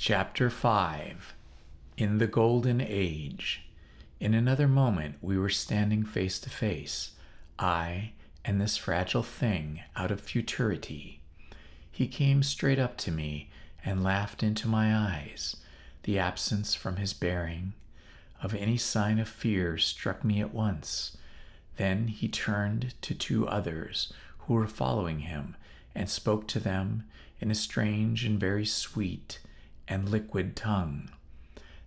Chapter 5 In the Golden Age. In another moment we were standing face to face, I and this fragile thing out of futurity. He came straight up to me and laughed into my eyes. The absence from his bearing of any sign of fear struck me at once. Then he turned to two others who were following him and spoke to them in a strange and very sweet and liquid tongue.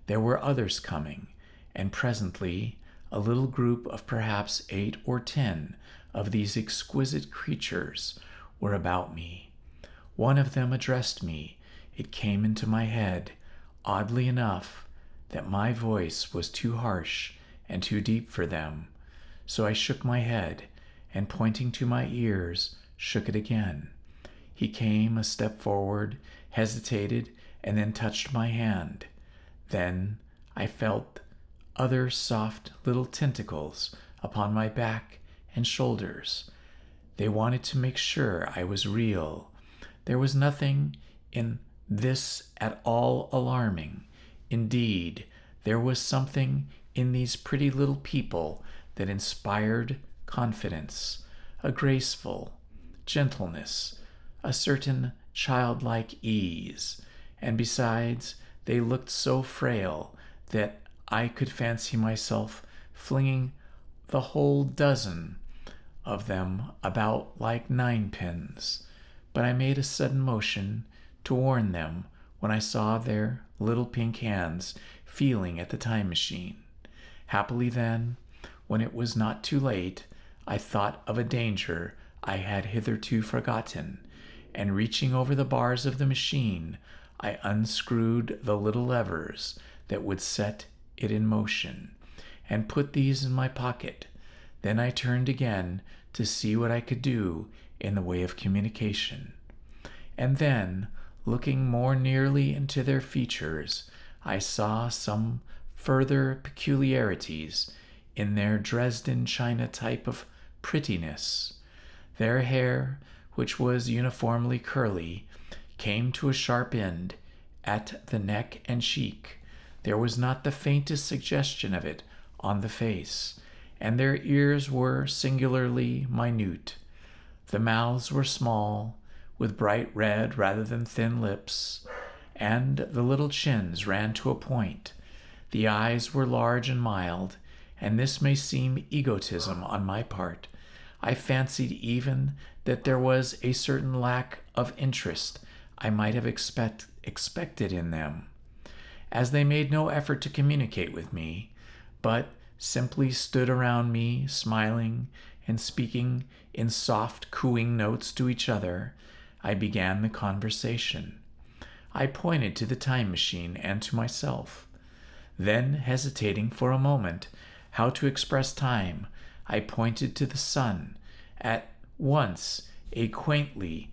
There were others coming, and presently a little group of perhaps 8 or 10 of these exquisite creatures were about me. One of them addressed me. It came into my head, oddly enough, that my voice was too harsh and too deep for them. So I shook my head, and pointing to my ears, shook it again. He came a step forward, hesitated, and then touched my hand. Then I felt other soft little tentacles upon my back and shoulders. They wanted to make sure I was real. There was nothing in this at all alarming. Indeed, there was something in these pretty little people that inspired confidence, a graceful gentleness, a certain childlike ease, and besides, they looked so frail that I could fancy myself flinging the whole dozen of them about like ninepins. But I made a sudden motion to warn them when I saw their little pink hands feeling at the time machine. Happily then, when it was not too late, I thought of a danger I had hitherto forgotten, and reaching over the bars of the machine, I unscrewed the little levers that would set it in motion, and put these in my pocket. Then I turned again to see what I could do in the way of communication. And then, looking more nearly into their features, I saw some further peculiarities in their Dresden china type of prettiness. Their hair, which was uniformly curly, came to a sharp end at the neck and cheek. There was not the faintest suggestion of it on the face, and their ears were singularly minute. The mouths were small, with bright red rather than thin lips, and the little chins ran to a point. The eyes were large and mild, and this may seem egotism on my part. I fancied even that there was a certain lack of interest I might have expected in them, as they made no effort to communicate with me, but simply stood around me, smiling and speaking in soft cooing notes to each other. I began the conversation. I pointed to the time machine and to myself. Then, hesitating for a moment how to express time, I pointed to the sun. At once a quaintly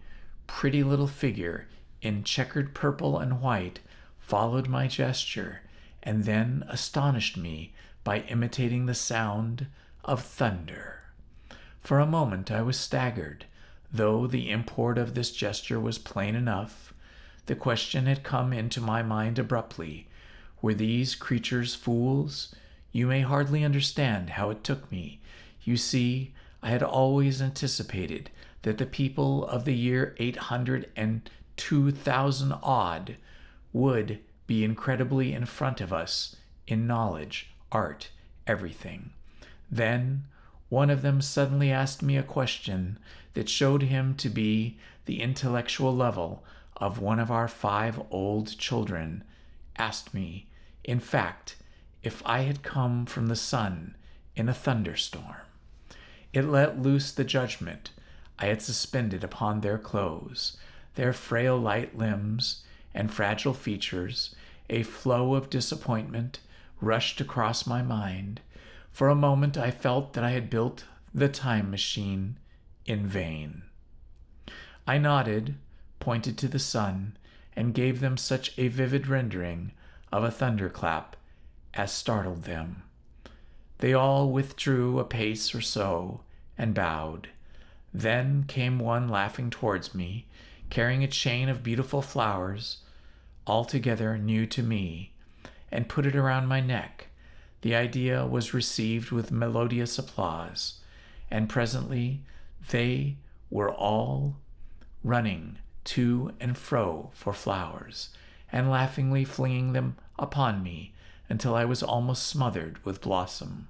pretty little figure in checkered purple and white followed my gesture, and then astonished me by imitating the sound of thunder. For a moment I was staggered, though the import of this gesture was plain enough. The question had come into my mind abruptly. Were these creatures fools? You may hardly understand how it took me. You see, I had always anticipated that the people of the year 802,000 odd would be incredibly in front of us in knowledge, art, everything. Then one of them suddenly asked me a question that showed him to be the intellectual level of one of our 5 old children, asked me, in fact, if I had come from the sun in a thunderstorm. It let loose the judgment I had suspended upon their clothes, their frail light limbs and fragile features. A flow of disappointment rushed across my mind. For a moment I felt that I had built the time machine in vain. I nodded, pointed to the sun, and gave them such a vivid rendering of a thunderclap as startled them. They all withdrew a pace or so and bowed. Then came one laughing towards me, carrying a chain of beautiful flowers. altogether new to me, and put it around my neck. The idea was received with melodious applause, and presently they were all running to and fro for flowers, and laughingly flinging them upon me until I was almost smothered with blossom.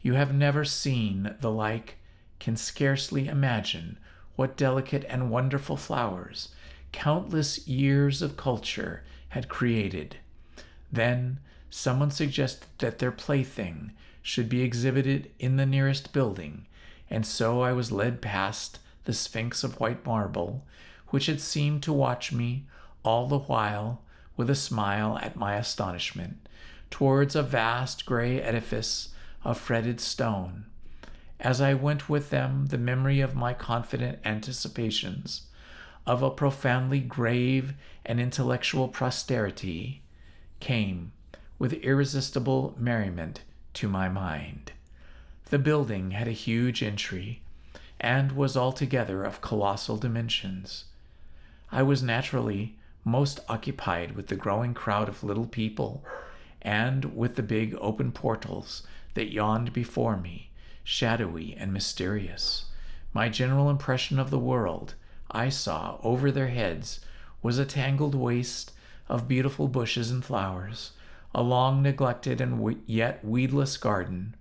You have never seen the like, can scarcely imagine what delicate and wonderful flowers countless years of culture had created. Then someone suggested that their plaything should be exhibited in the nearest building, and so I was led past the Sphinx of white marble, which had seemed to watch me all the while with a smile at my astonishment, towards a vast gray edifice of fretted stone. As I went with them, the memory of my confident anticipations of a profoundly grave and intellectual posterity came with irresistible merriment to my mind. The building had a huge entry, and was altogether of colossal dimensions. I was naturally most occupied with the growing crowd of little people, and with the big open portals that yawned before me, shadowy and mysterious. My general impression of the world I saw over their heads was a tangled waste of beautiful bushes and flowers, a long neglected and yet weedless garden.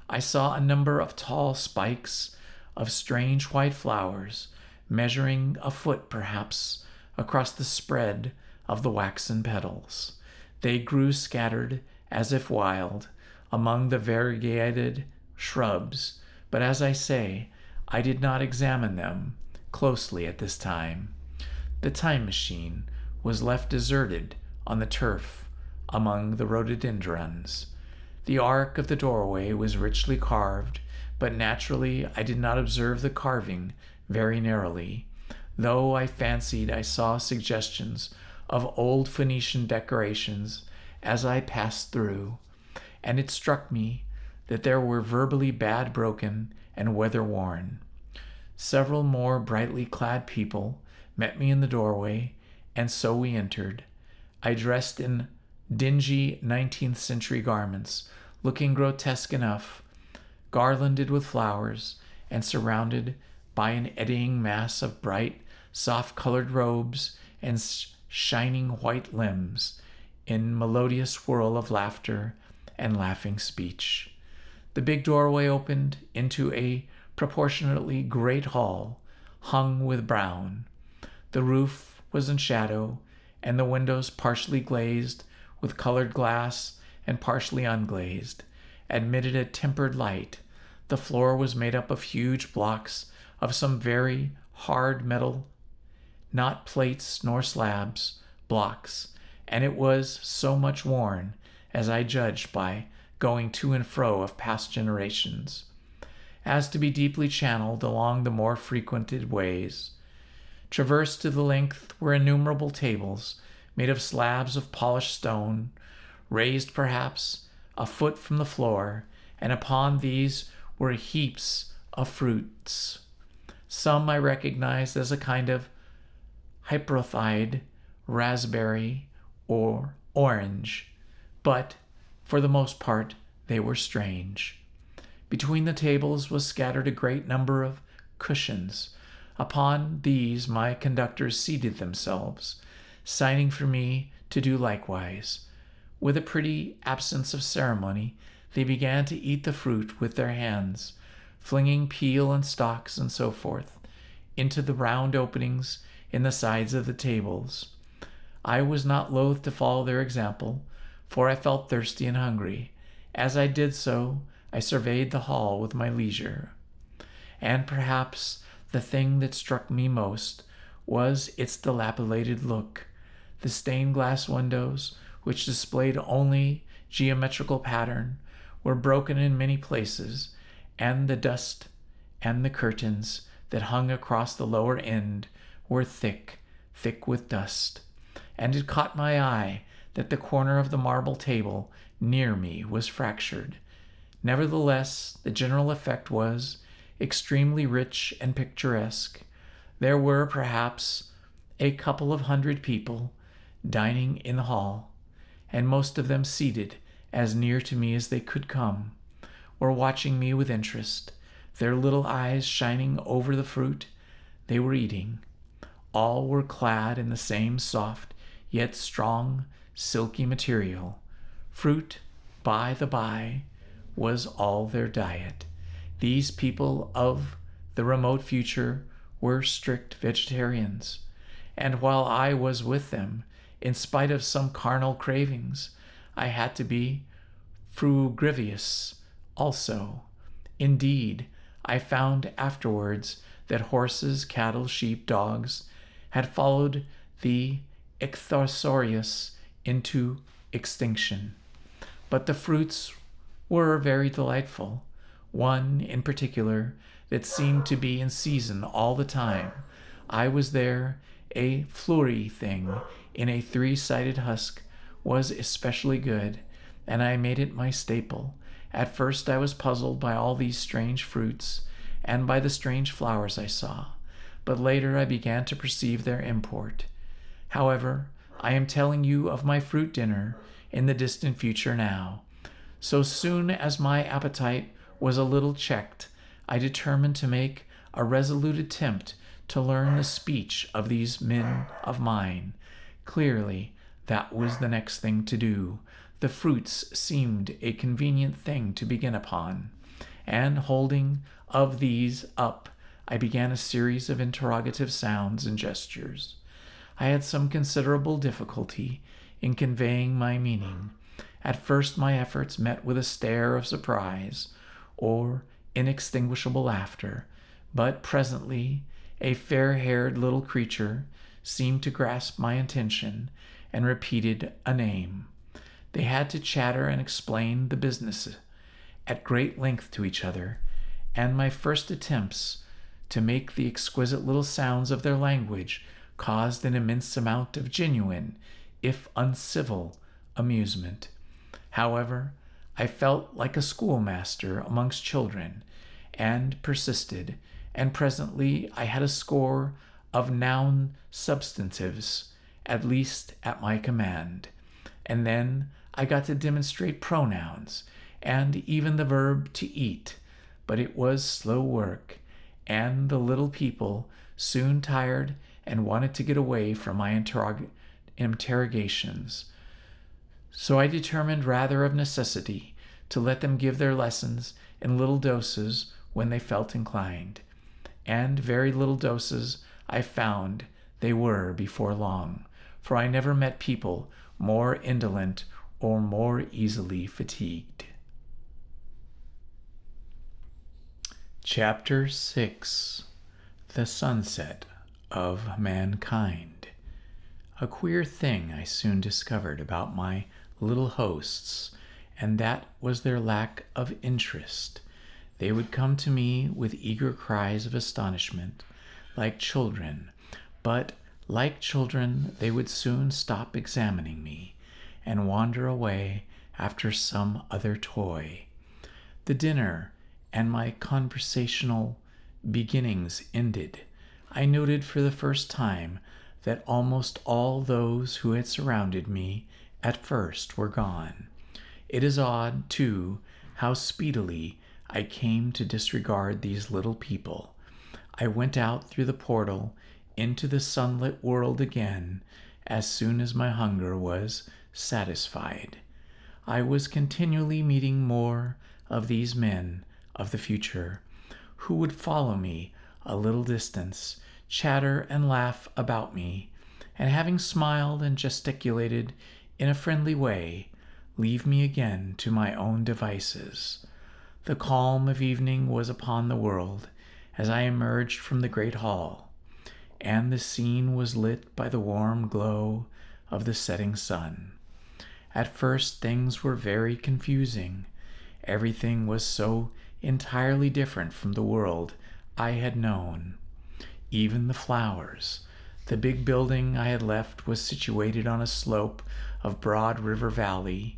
I saw a number of tall spikes of strange white flowers, measuring a foot perhaps across the spread of the waxen petals. They grew scattered, as if wild, among the variegated shrubs, but as I say, I did not examine them closely at this time. The time machine was left deserted on the turf among the rhododendrons. The arc of the doorway was richly carved, but naturally I did not observe the carving very narrowly, though I fancied I saw suggestions of old Phoenician decorations as I passed through, and it struck me that there were verbally bad broken and weather-worn. Several more brightly clad people met me in the doorway, and so we entered. I dressed in dingy 19th century garments, looking grotesque enough, garlanded with flowers, and surrounded by an eddying mass of bright, soft-colored robes and shining white limbs, in melodious whirl of laughter and laughing speech. The big doorway opened into a proportionately great hall, hung with brown. The roof was in shadow, and the windows, partially glazed with colored glass and partially unglazed, admitted a tempered light. The floor was made up of huge blocks of some very hard metal, not plates nor slabs, blocks, and it was so much worn, as I judged by going to and fro of past generations, as to be deeply channeled along the more frequented ways. Traversed to the length were innumerable tables made of slabs of polished stone, raised perhaps a foot from the floor, and upon these were heaps of fruits. Some I recognized as a kind of hypothiide, raspberry, or orange, but for the most part they were strange. Between the tables was scattered a great number of cushions. Upon these my conductors seated themselves, signing for me to do likewise. With a pretty absence of ceremony, they began to eat the fruit with their hands, flinging peel and stalks and so forth into the round openings in the sides of the tables. I was not loath to follow their example, for I felt thirsty and hungry. As I did so, I surveyed the hall with my leisure, and perhaps the thing that struck me most was its dilapidated look. The stained glass windows, which displayed only geometrical pattern, were broken in many places, and the dust and the curtains that hung across the lower end were thick with dust. And it caught my eye that the corner of the marble table near me was fractured. Nevertheless, the general effect was extremely rich and picturesque. There were perhaps a couple of hundred people, dining in the hall, and most of them seated as near to me as they could come, or watching me with interest, their little eyes shining over the fruit they were eating. All were clad in the same soft yet strong, silky material. Fruit, by the by, was all their diet. These people of the remote future were strict vegetarians, and while I was with them, in spite of some carnal cravings, I had to be frugivorous also. Indeed, I found afterwards that horses, cattle, sheep, dogs had followed the ichthyosaurus into extinction. But the fruits were very delightful. One in particular that seemed to be in season all the time. I was there, a flurry thing in a 3-sided husk was especially good, and I made it my staple. At first I was puzzled by all these strange fruits and by the strange flowers I saw, but later I began to perceive their import. However, I am telling you of my fruit dinner in the distant future now. So soon as my appetite was a little checked, I determined to make a resolute attempt to learn the speech of these men of mine. Clearly, that was the next thing to do. The fruits seemed a convenient thing to begin upon, and holding of these up, I began a series of interrogative sounds and gestures. I had some considerable difficulty in conveying my meaning. At first my efforts met with a stare of surprise or inextinguishable laughter, but presently a fair-haired little creature seemed to grasp my intention and repeated a name. They had to chatter and explain the business at great length to each other, and my first attempts to make the exquisite little sounds of their language caused an immense amount of genuine, if uncivil, amusement. However, I felt like a schoolmaster amongst children, and persisted, and presently I had a score of noun substantives, at least at my command. And then I got to demonstrate pronouns, and even the verb to eat, but it was slow work, and the little people soon tired and wanted to get away from my interrogations. So I determined rather of necessity to let them give their lessons in little doses when they felt inclined. And very little doses I found they were before long, for I never met people more indolent or more easily fatigued. Chapter 6. The Sunset of Mankind. A queer thing I soon discovered about my little hosts, and that was their lack of interest. They would come to me with eager cries of astonishment, like children, but like children they would soon stop examining me and wander away after some other toy. The dinner and my conversational beginnings ended, I noted for the first time that almost all those who had surrounded me at first were gone. It is odd, too, how speedily I came to disregard these little people. I went out through the portal into the sunlit world again as soon as my hunger was satisfied. I was continually meeting more of these men of the future, who would follow me a little distance, chatter and laugh about me, and having smiled and gesticulated in a friendly way, leave me again to my own devices. The calm of evening was upon the world as I emerged from the great hall, and the scene was lit by the warm glow of the setting sun. At first things were very confusing. Everything was so entirely different from the world I had known. Even the flowers. The big building I had left was situated on a slope of Broad River Valley,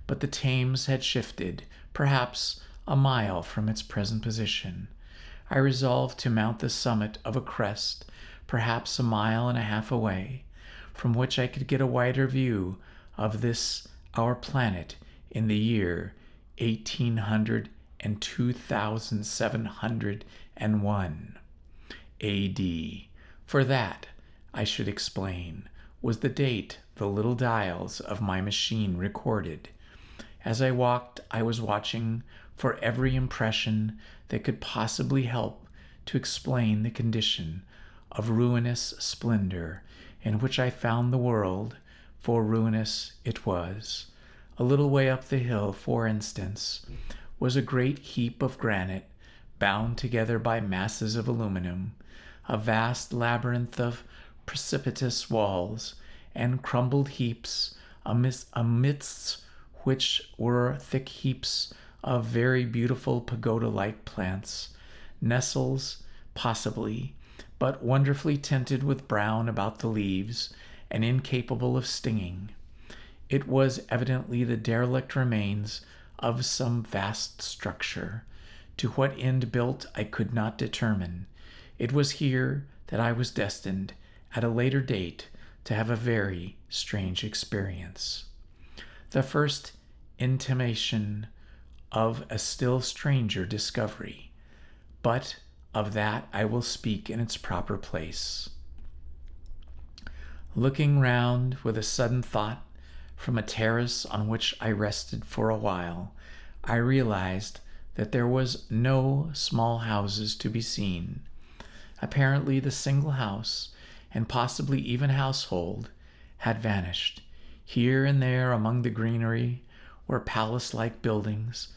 but the Thames had shifted, perhaps a mile from its present position. I resolved to mount the summit of a crest, perhaps a mile and a half away. from which I could get a wider view of this our planet in the year 1800 and 2701 AD. For that, I should explain, was the date the little dials of my machine recorded. As I walked, I was watching for every impression that could possibly help to explain the condition of ruinous splendor in which I found the world, for ruinous it was. A little way up the hill, for instance, was a great heap of granite bound together by masses of aluminum, a vast labyrinth of precipitous walls and crumbled heaps, amidst which were thick heaps of very beautiful pagoda-like plants, nettles possibly, but wonderfully tinted with brown about the leaves and incapable of stinging. It was evidently the derelict remains of some vast structure. To what end built I could not determine. It was here that I was destined, at a later date, to have a very strange experience. The first intimation of a still stranger discovery, but of that I will speak in its proper place. Looking round with a sudden thought from a terrace on which I rested for a while, I realized that there was no small houses to be seen. Apparently the single house, and possibly even household, had vanished. Here and there among the greenery were palace-like buildings,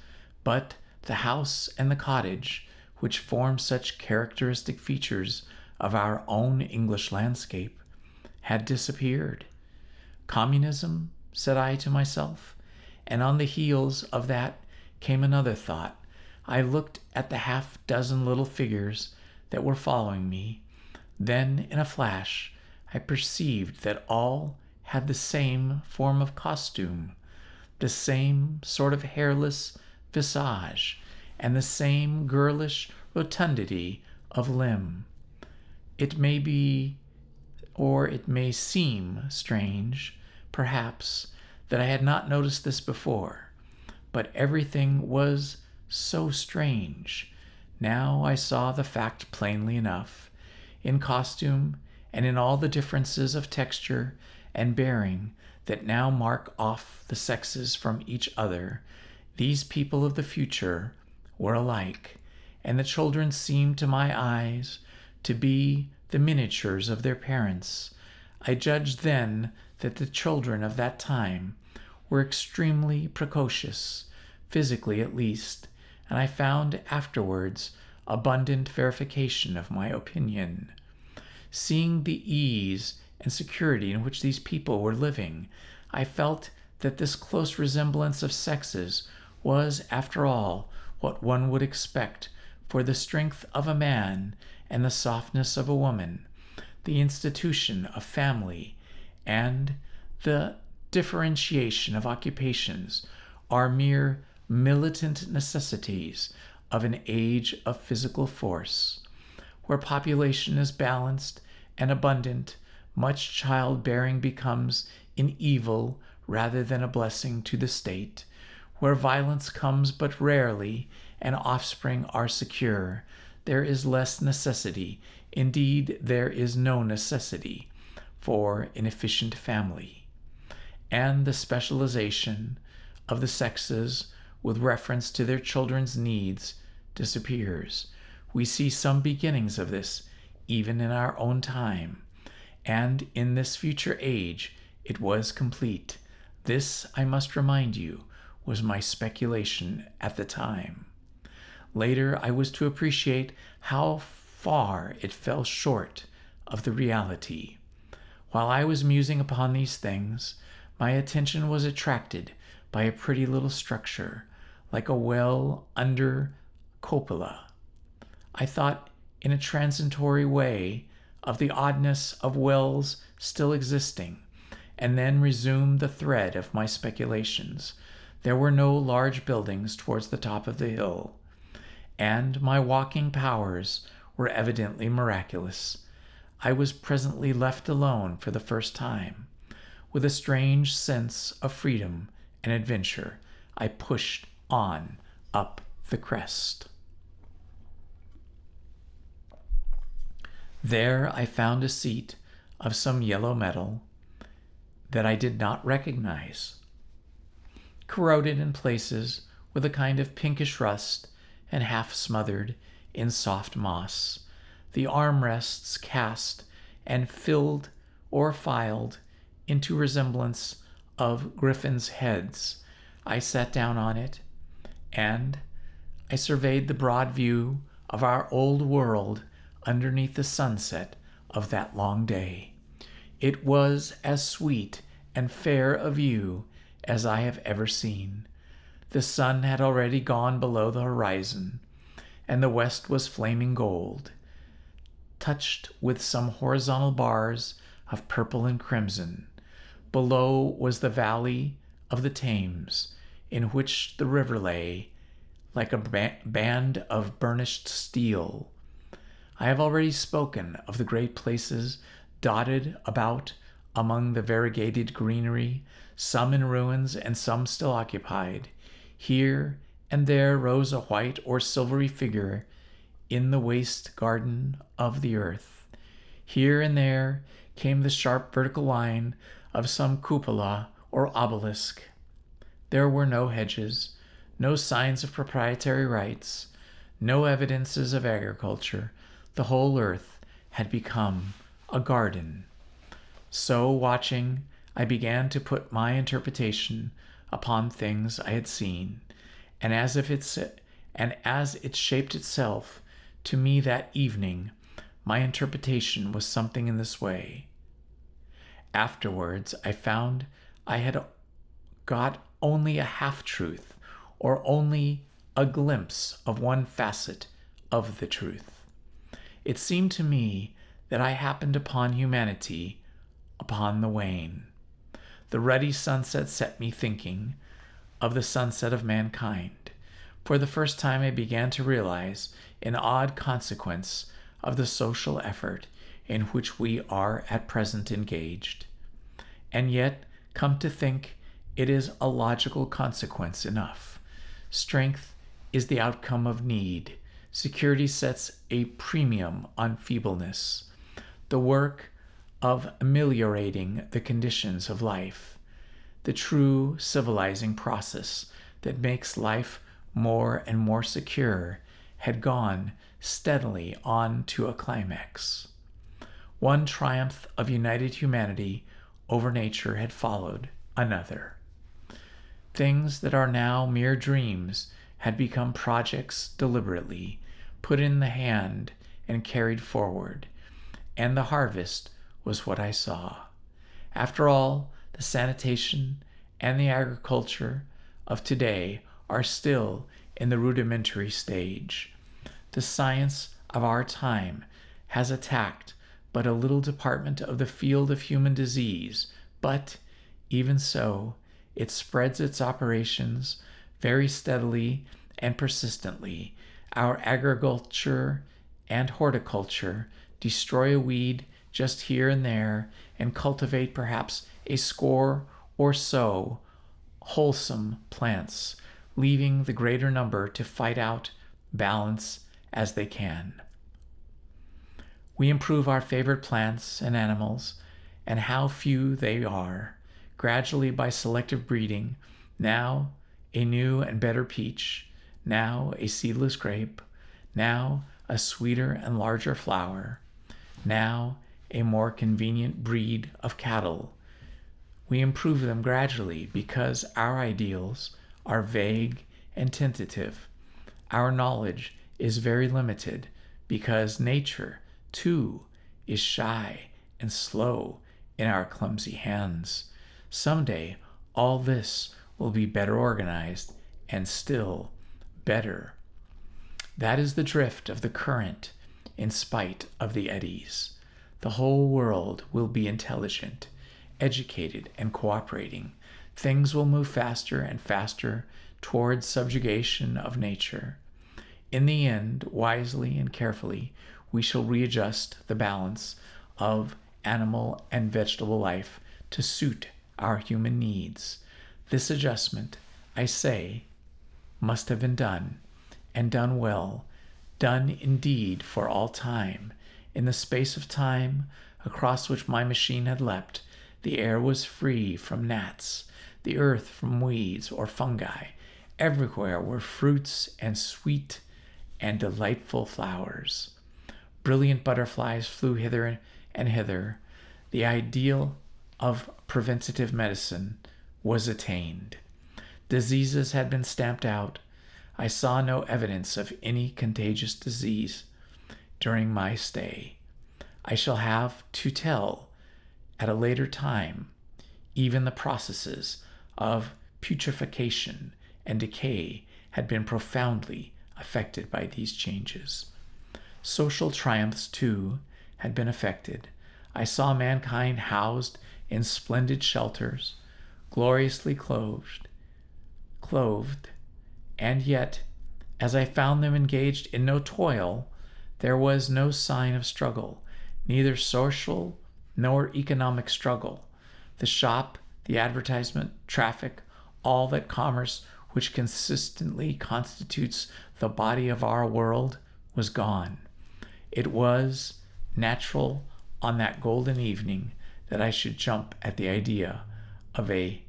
but the house and the cottage, which form such characteristic features of our own English landscape, had disappeared. Communism, said I to myself, and on the heels of that came another thought. I looked at the half-dozen little figures that were following me. Then, in a flash, I perceived that all had the same form of costume, the same sort of hairless visage, and the same girlish rotundity of limb. It may be, or it may seem strange, perhaps, that I had not noticed this before, but everything was so strange. Now I saw the fact plainly enough. In costume and in all the differences of texture and bearing that now mark off the sexes from each other, these people of the future were alike, and the children seemed to my eyes to be the miniatures of their parents. I judged then that the children of that time were extremely precocious, physically at least, and I found afterwards abundant verification of my opinion. Seeing the ease and security in which these people were living, I felt that this close resemblance of sexes was, after all, what one would expect for the strength of a man and the softness of a woman, the institution of family, and the differentiation of occupations are mere militant necessities of an age of physical force. Where population is balanced and abundant, much childbearing becomes an evil rather than a blessing to the state. Where violence comes but rarely and offspring are secure, there is less necessity, indeed there is no necessity, for an efficient family. And the specialization of the sexes with reference to their children's needs disappears. We see some beginnings of this even in our own time, and in this future age it was complete. This, I must remind you, was my speculation at the time. Later, I was to appreciate how far it fell short of the reality. While I was musing upon these things, my attention was attracted by a pretty little structure, like a well under cupola. I thought in a transitory way of the oddness of wells still existing, and then resumed the thread of my speculations. There were no large buildings towards the top of the hill, and my walking powers were evidently miraculous. I was presently left alone for the first time. With a strange sense of freedom and adventure, I pushed on up the crest. There I found a seat of some yellow metal that I did not recognize, corroded in places with a kind of pinkish rust and half smothered in soft moss, the armrests cast and filled or filed into resemblance of griffins' heads. I sat down on it, and I surveyed the broad view of our old world underneath the sunset of that long day. It was as sweet and fair a view as I have ever seen. The sun had already gone below the horizon, and the west was flaming gold, touched with some horizontal bars of purple and crimson. Below was the valley of the Thames, in which the river lay like a band of burnished steel. I have already spoken of the great places dotted about among the variegated greenery, some in ruins and some still occupied. Here and there rose a white or silvery figure in the waste garden of the earth. Here and there came the sharp vertical line of some cupola or obelisk. There were no hedges, no signs of proprietary rights, no evidences of agriculture. The whole earth had become a garden. So, watching, I began to put my interpretation upon things I had seen, and as it shaped itself to me that evening, my interpretation was something in this way. Afterwards, I found I had got only a half-truth, or only a glimpse of one facet of the truth. It seemed to me that I happened upon humanity upon the wane. The ruddy sunset set me thinking of the sunset of mankind. For the first time I began to realize an odd consequence of the social effort in which we are at present engaged. And yet, come to think, it is a logical consequence enough. Strength is the outcome of need. Security sets a premium on feebleness. The work of ameliorating the conditions of life, the true civilizing process that makes life more and more secure, had gone steadily on to a climax. One triumph of united humanity over nature had followed another. Things that are now mere dreams had become projects deliberately put in the hand and carried forward, and the harvest was what I saw. After all, the sanitation and the agriculture of today are still in the rudimentary stage. The science of our time has attacked but a little department of the field of human disease, but even so, it spreads its operations very steadily and persistently. Our agriculture and horticulture destroy a weed just here and there, and cultivate perhaps a score or so wholesome plants, leaving the greater number to fight out balance as they can. We improve our favorite plants and animals, and how few they are, gradually by selective breeding, now a new and better peach, now a seedless grape, now a sweeter and larger flower, now a more convenient breed of cattle. We improve them gradually because our ideals are vague and tentative. Our knowledge is very limited because nature, too, is shy and slow in our clumsy hands. Someday, all this will be better organized and still better. That is the drift of the current in spite of the eddies. The whole world will be intelligent, educated, and cooperating. Things will move faster and faster towards subjugation of nature. In the end, wisely and carefully, we shall readjust the balance of animal and vegetable life to suit our human needs. This adjustment, I say, must have been done, and done well, done indeed for all time. In the space of time across which my machine had leapt, the air was free from gnats, the earth from weeds or fungi. Everywhere were fruits and sweet and delightful flowers. Brilliant butterflies flew hither and hither. The ideal of preventative medicine was attained. Diseases had been stamped out. I saw no evidence of any contagious disease during my stay. I shall have to tell at a later time even the processes of putrefaction and decay had been profoundly affected by these changes. Social triumphs, too, had been effected. I saw mankind housed in splendid shelters, gloriously clothed, and yet, as I found them engaged in no toil, there was no sign of struggle, neither social nor economic struggle. The shop, the advertisement, traffic, all that commerce which consistently constitutes the body of our world was gone. It was natural on that golden evening that I should jump at the idea of a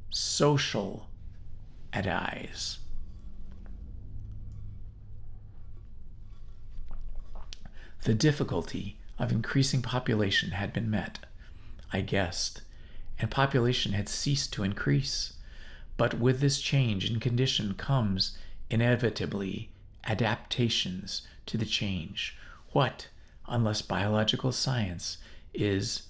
social addise. The difficulty of increasing population had been met, I guessed, and population had ceased to increase. But with this change in condition comes inevitably adaptations to the change. What, unless biological science is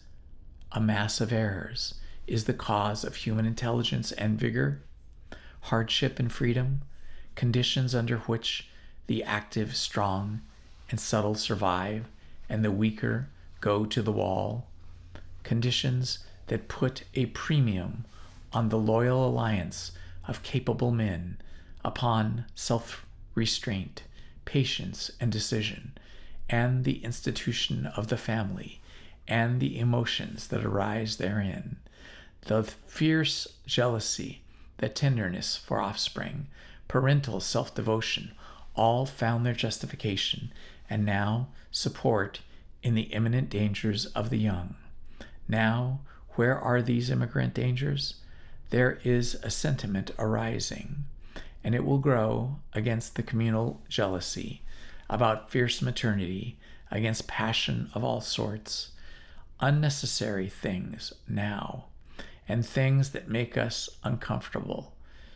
a mass of errors, is the cause of human intelligence and vigor, hardship and freedom, conditions under which the active, strong, and subtle survive, and the weaker go to the wall, conditions that put a premium on the loyal alliance of capable men, upon self-restraint, patience, and decision, and the institution of the family, and the emotions that arise therein, the fierce jealousy, the tenderness for offspring, parental self-devotion, all found their justification and now support in the imminent dangers of the young. Now, where are these immigrant dangers? There is a sentiment arising, and it will grow against the communal jealousy, about fierce maternity, against passion of all sorts, unnecessary things now, and things that make us uncomfortable,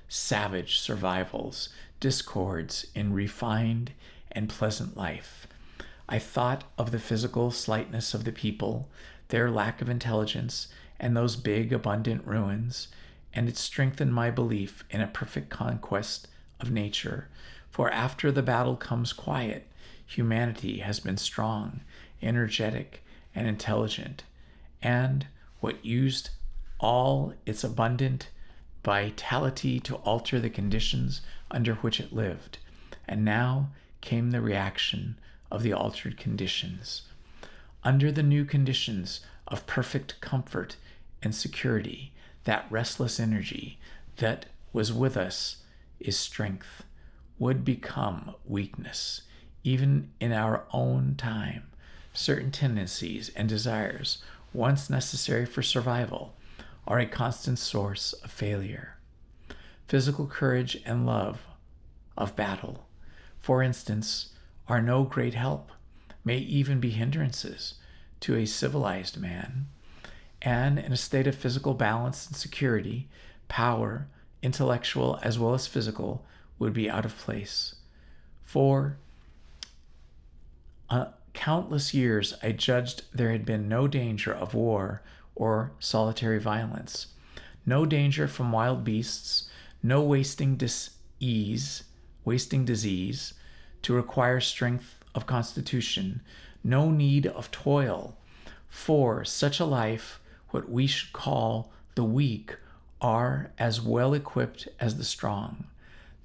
savage survivals, discords in refined and pleasant life. I thought of the physical slightness of the people, their lack of intelligence, and those big, abundant ruins, and it strengthened my belief in a perfect conquest of nature. For after the battle comes quiet. Humanity has been strong, energetic, and intelligent, and what used all its abundant vitality to alter the conditions under which it lived. And now came the reaction of the altered conditions. Under the new conditions of perfect comfort and security, that restless energy that was with us is strength, would become weakness. Even in our own time, certain tendencies and desires, once necessary for survival, are a constant source of failure. Physical courage and love of battle, for instance, are no great help, may even be hindrances to a civilized man. And in a state of physical balance and security, power, intellectual as well as physical, would be out of place. For countless years I judged there had been no danger of war or solitary violence, no danger from wild beasts, no wasting disease to require strength of constitution, no need of toil. For such a life, what we should call the weak are as well equipped as the strong.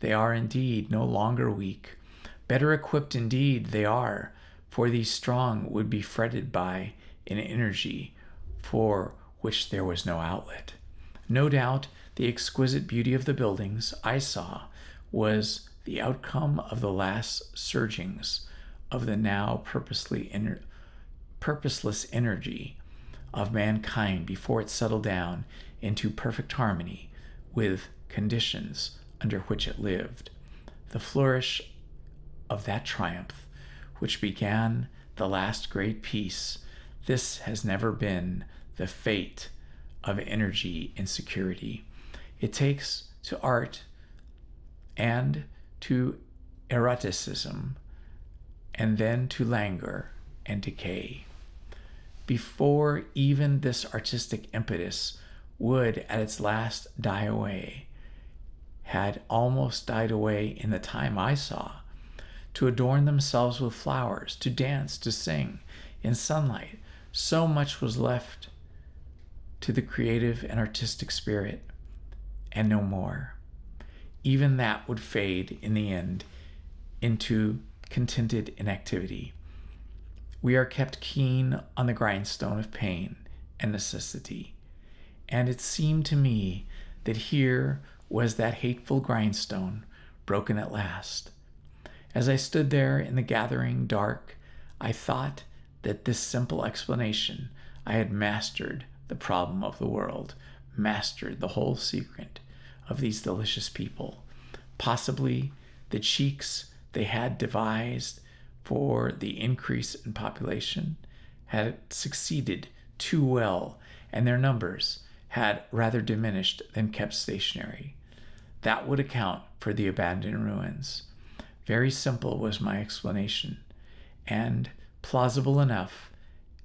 They are indeed no longer weak. Better equipped indeed they are, for these strong would be fretted by in energy for which there was no outlet. No doubt the exquisite beauty of the buildings I saw was the outcome of the last surgings of the now purposeless energy of mankind before it settled down into perfect harmony with conditions under which it lived. The flourish of that triumph, which began the last great peace, this has never been the fate of energy insecurity. It takes to art and to eroticism, and then to languor and decay. Before even this artistic impetus would at its last die away, had almost died away in the time I saw, to adorn themselves with flowers, to dance, to sing in sunlight, so much was left to the creative and artistic spirit, and no more. Even that would fade in the end into contented inactivity. We are kept keen on the grindstone of pain and necessity, and it seemed to me that here was that hateful grindstone broken at last. As I stood there in the gathering dark, I thought that this simple explanation, I had mastered the problem of the world, mastered the whole secret of these delicious people. Possibly the cheeks they had devised for the increase in population had succeeded too well, and their numbers had rather diminished than kept stationary. That would account for the abandoned ruins. Very simple was my explanation, and plausible enough,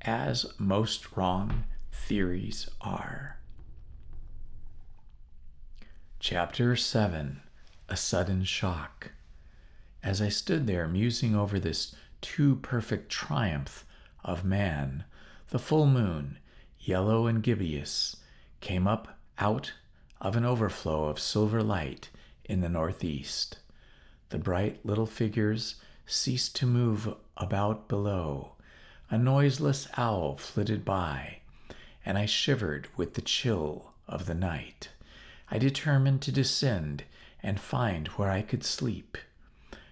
as most wrong theories are. Chapter 7. A Sudden Shock. As I stood there musing over this too perfect triumph of man, the full moon, yellow and gibbous, came up out of an overflow of silver light in the northeast. The bright little figures ceased to move about below. A noiseless owl flitted by, and I shivered with the chill of the night. I determined to descend and find where I could sleep.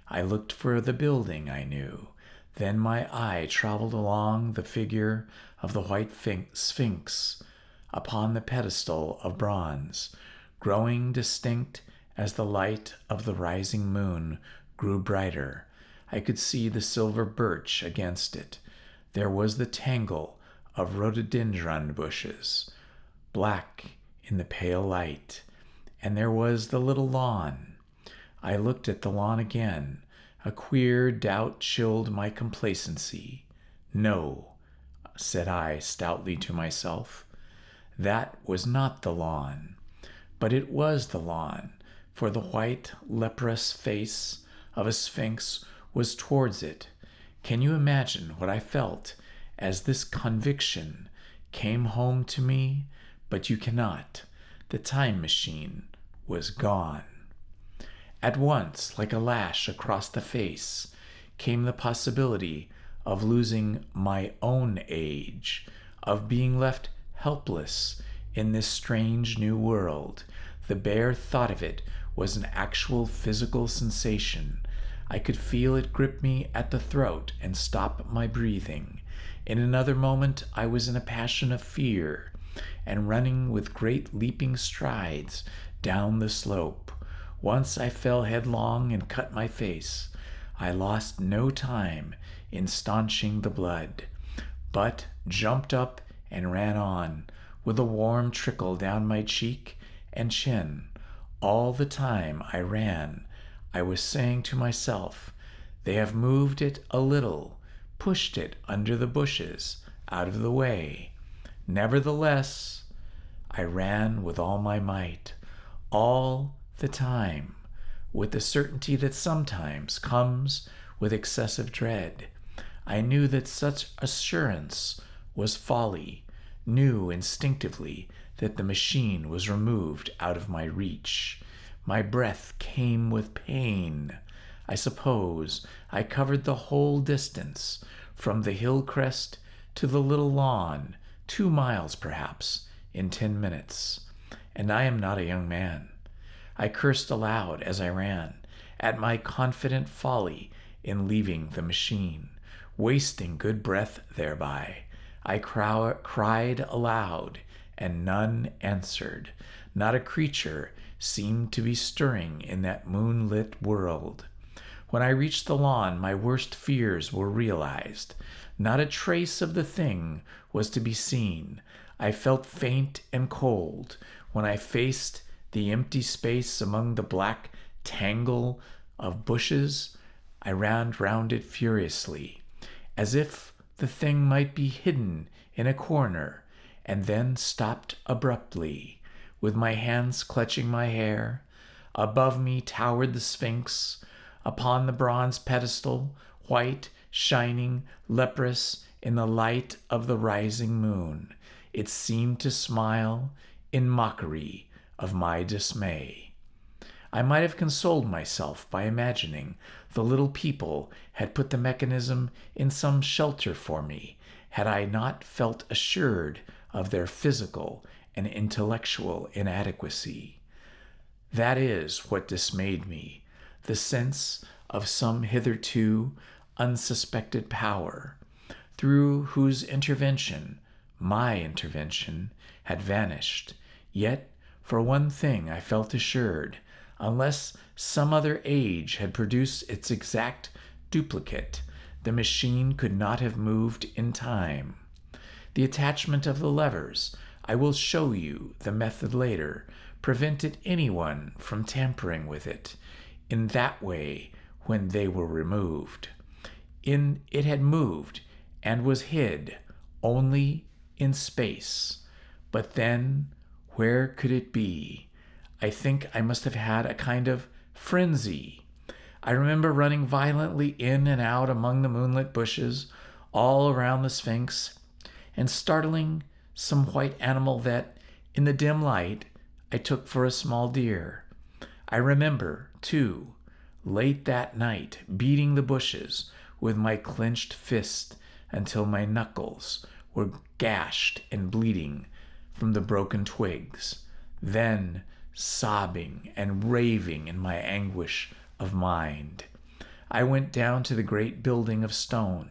I looked for the building I knew. Then my eye traveled along the figure of the white sphinx upon the pedestal of bronze, growing distinct as the light of the rising moon grew brighter. I could see the silver birch against it. There was the tangle of rhododendron bushes, black in the pale light, and there was the little lawn. I looked at the lawn again. A queer doubt chilled my complacency. No, said I stoutly to myself. That was not the lawn. But it was the lawn, for the white, leprous face of a sphinx was towards it. Can you imagine what I felt as this conviction came home to me? But you cannot. The time machine was gone. At once, like a lash across the face, came the possibility of losing my own age, of being left helpless in this strange new world. The bare thought of it was an actual physical sensation. I could feel it grip me at the throat and stop my breathing. In another moment, I was in a passion of fear and running with great leaping strides down the slope. Once I fell headlong and cut my face. I lost no time in staunching the blood, but jumped up and ran on, with a warm trickle down my cheek and chin. All the time I ran, I was saying to myself, they have moved it a little, pushed it under the bushes, out of the way. Nevertheless, I ran with all my might, all the time, with the certainty that sometimes comes with excessive dread. I knew that such assurance was folly, knew instinctively that the machine was removed out of my reach. My breath came with pain. I suppose I covered the whole distance from the hill crest to the little lawn, 2 miles perhaps, in 10 minutes. And I am not a young man. I cursed aloud as I ran, at my confident folly in leaving the machine, wasting good breath thereby. I cried aloud, and none answered. Not a creature seemed to be stirring in that moonlit world. When I reached the lawn, my worst fears were realized. Not a trace of the thing was to be seen. I felt faint and cold when I faced the empty space among the black tangle of bushes. I ran round it furiously, as if the thing might be hidden in a corner, and then stopped abruptly, with my hands clutching my hair. Above me towered the Sphinx, upon the bronze pedestal, white, shining, leprous in the light of the rising moon. It seemed to smile in mockery of my dismay. I might have consoled myself by imagining the little people had put the mechanism in some shelter for me, had I not felt assured of their physical and intellectual inadequacy. That is what dismayed me, the sense of some hitherto unsuspected power, through whose intervention my intervention had vanished. Yet, for one thing I felt assured, unless some other age had produced its exact duplicate, the machine could not have moved in time. The attachment of the levers, I will show you the method later, prevented anyone from tampering with it in that way when they were removed. It had moved and was hid only in space. But then, where could it be? I think I must have had a kind of frenzy. I remember running violently in and out among the moonlit bushes all around the Sphinx, and startling some white animal that, in the dim light, I took for a small deer. I remember, too, late that night, beating the bushes with my clenched fist until my knuckles were gashed and bleeding from the broken twigs, then sobbing and raving in my anguish of mind. I went down to the great building of stone.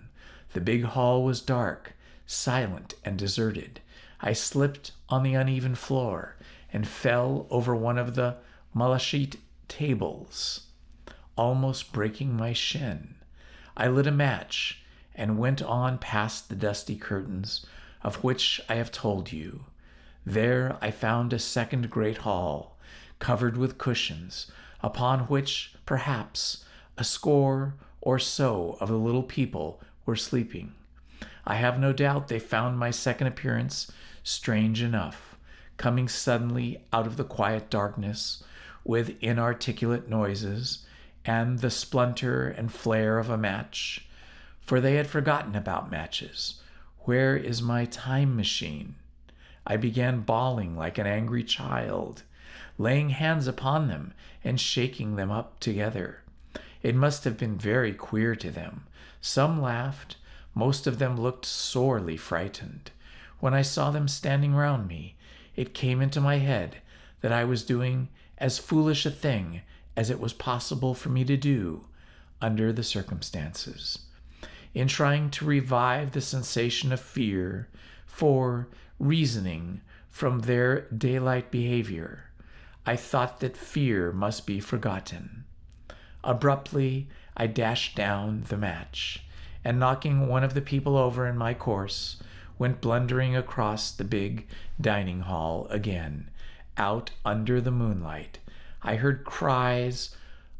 The big hall was dark, silent, and deserted. I slipped on the uneven floor and fell over one of the malachite tables, almost breaking my shin. I lit a match and went on past the dusty curtains of which I have told you. There I found a second great hall, covered with cushions, upon which, perhaps, a score or so of the little people were sleeping. I have no doubt they found my second appearance strange enough, coming suddenly out of the quiet darkness, with inarticulate noises, and the splutter and flare of a match, for they had forgotten about matches. Where is my time machine? I began bawling like an angry child, laying hands upon them and shaking them up together. It must have been very queer to them. Some laughed. Most of them looked sorely frightened. When I saw them standing round me, it came into my head that I was doing as foolish a thing as it was possible for me to do under the circumstances. In trying to revive the sensation of fear, for, reasoning from their daylight behavior, I thought that fear must be forgotten. Abruptly, I dashed down the match, and knocking one of the people over in my course, went blundering across the big dining hall again. Out under the moonlight, I heard cries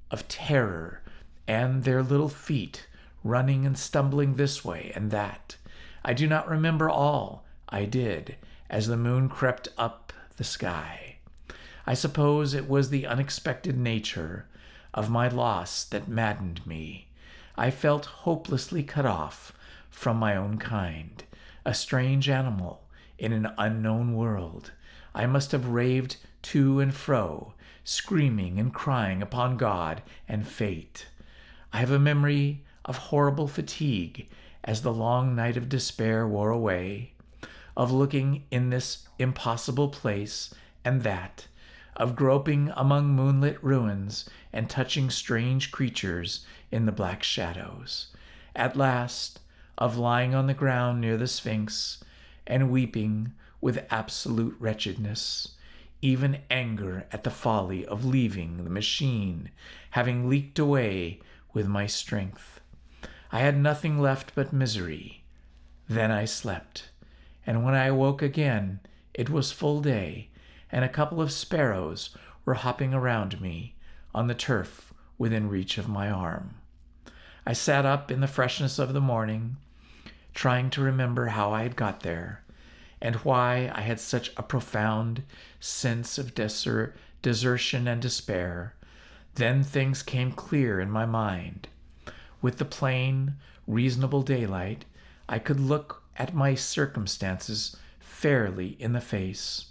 of terror and their little feet running and stumbling this way and that. I do not remember all I did as the moon crept up the sky. I suppose it was the unexpected nature of my loss that maddened me. I felt hopelessly cut off from my own kind, a strange animal in an unknown world. I must have raved to and fro, screaming and crying upon God and fate. I have a memory of horrible fatigue as the long night of despair wore away, of looking in this impossible place and that, of groping among moonlit ruins and touching strange creatures in the black shadows. At last, of lying on the ground near the Sphinx and weeping with absolute wretchedness, even anger at the folly of leaving the machine having leaked away with my strength. I had nothing left but misery. Then I slept, and when I awoke again, it was full day, and a couple of sparrows were hopping around me on the turf within reach of my arm. I sat up in the freshness of the morning, trying to remember how I had got there, and why I had such a profound sense of desertion and despair. Then things came clear in my mind. With the plain, reasonable daylight, I could look at my circumstances fairly in the face.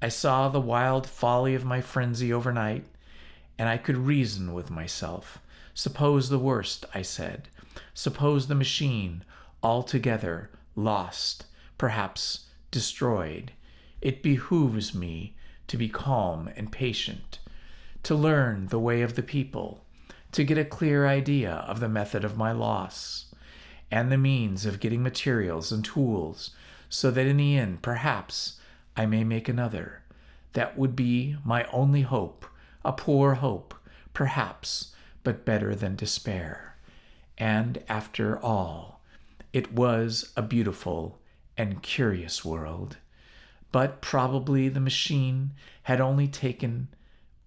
I saw the wild folly of my frenzy overnight, and I could reason with myself. Suppose the worst, I said. Suppose the machine altogether lost, perhaps destroyed. It behooves me to be calm and patient, to learn the way of the people, to get a clear idea of the method of my loss, and the means of getting materials and tools, so that in the end, perhaps, I may make another. That would be my only hope, a poor hope, perhaps, but better than despair. And after all, it was a beautiful and curious world. But probably the machine had only taken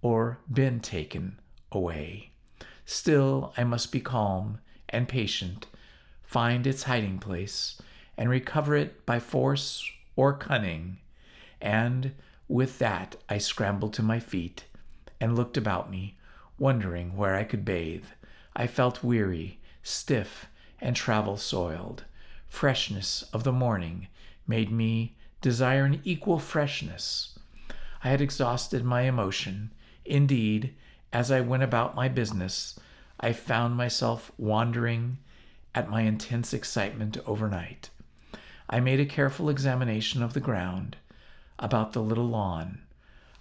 or been taken away. Still, I must be calm and patient, find its hiding place, and recover it by force or cunning. And with that, I scrambled to my feet and looked about me, wondering where I could bathe. I felt weary, stiff, and travel-soiled. Freshness of the morning made me desire an equal freshness. I had exhausted my emotion. Indeed, as I went about my business, I found myself wondering at my intense excitement overnight. I made a careful examination of the ground about the little lawn.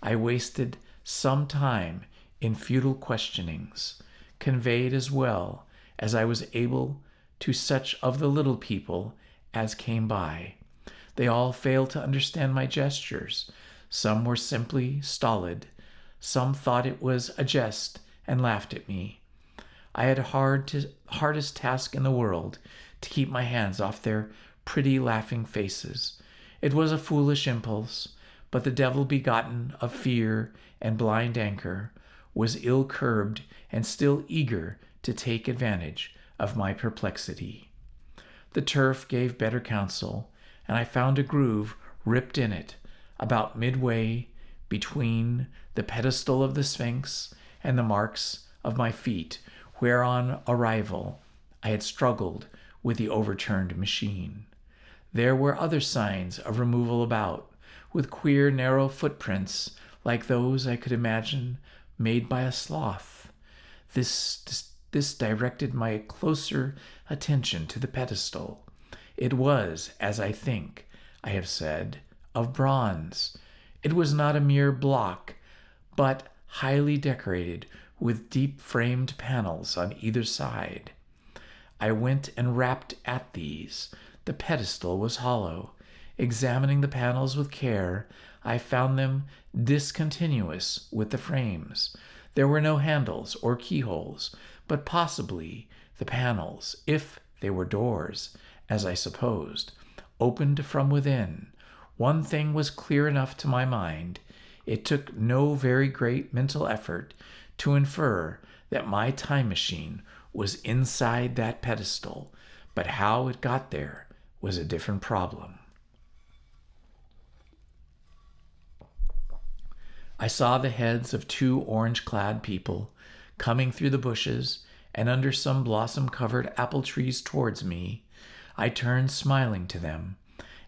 I wasted some time in futile questionings, conveyed as well as I was able to such of the little people as came by. They all failed to understand my gestures. Some were simply stolid. Some thought it was a jest and laughed at me. I had hardest task in the world to keep my hands off their pretty laughing faces. It was a foolish impulse, but the devil begotten of fear and blind anger was ill-curbed and still eager to take advantage of my perplexity. The turf gave better counsel, and I found a groove ripped in it, about midway between the pedestal of the Sphinx and the marks of my feet, where on arrival I had struggled with the overturned machine. There were other signs of removal about, with queer narrow footprints like those I could imagine made by a sloth. This directed my closer attention to the pedestal. It was, as I think I have said, of bronze. It was not a mere block, but highly decorated with deep-framed panels on either side. I went and rapped at these. The pedestal was hollow. Examining the panels with care, I found them discontinuous with the frames. There were no handles or keyholes, but possibly the panels, if they were doors, as I supposed, opened from within. One thing was clear enough to my mind. It took no very great mental effort to infer that my time machine was inside that pedestal, but how it got there was a different problem. I saw the heads of two orange-clad people coming through the bushes and under some blossom-covered apple trees towards me. I turned smiling to them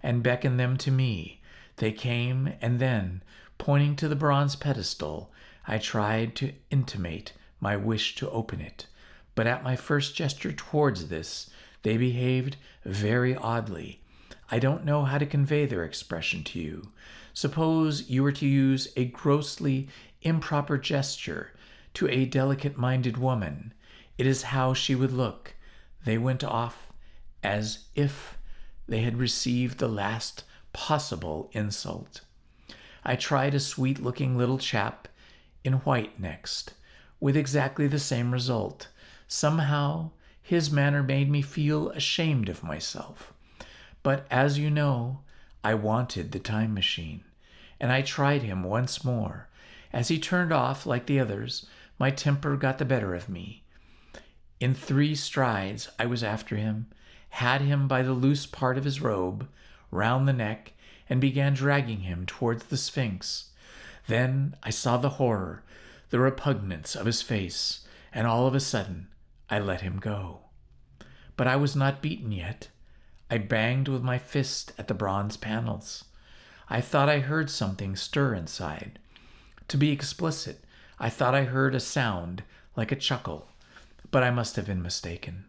and beckoned them to me. They came, and then, pointing to the bronze pedestal, I tried to intimate my wish to open it. But at my first gesture towards this, They behaved very oddly. I don't know how to convey their expression to you. Suppose you were to use a grossly improper gesture to a delicate-minded woman. It is how she would look. They went off as if they had received the last possible insult. I tried a sweet-looking little chap in white next, with exactly the same result. Somehow, his manner made me feel ashamed of myself. But as you know, I wanted the time machine, and I tried him once more. As he turned off like the others, my temper got the better of me. In 3 strides, I was after him, had him by the loose part of his robe, round the neck, and began dragging him towards the Sphinx. Then I saw the horror, the repugnance of his face, and all of a sudden I let him go. But I was not beaten yet. I banged with my fist at the bronze panels. I thought I heard something stir inside. To be explicit, I thought I heard a sound like a chuckle, but I must have been mistaken.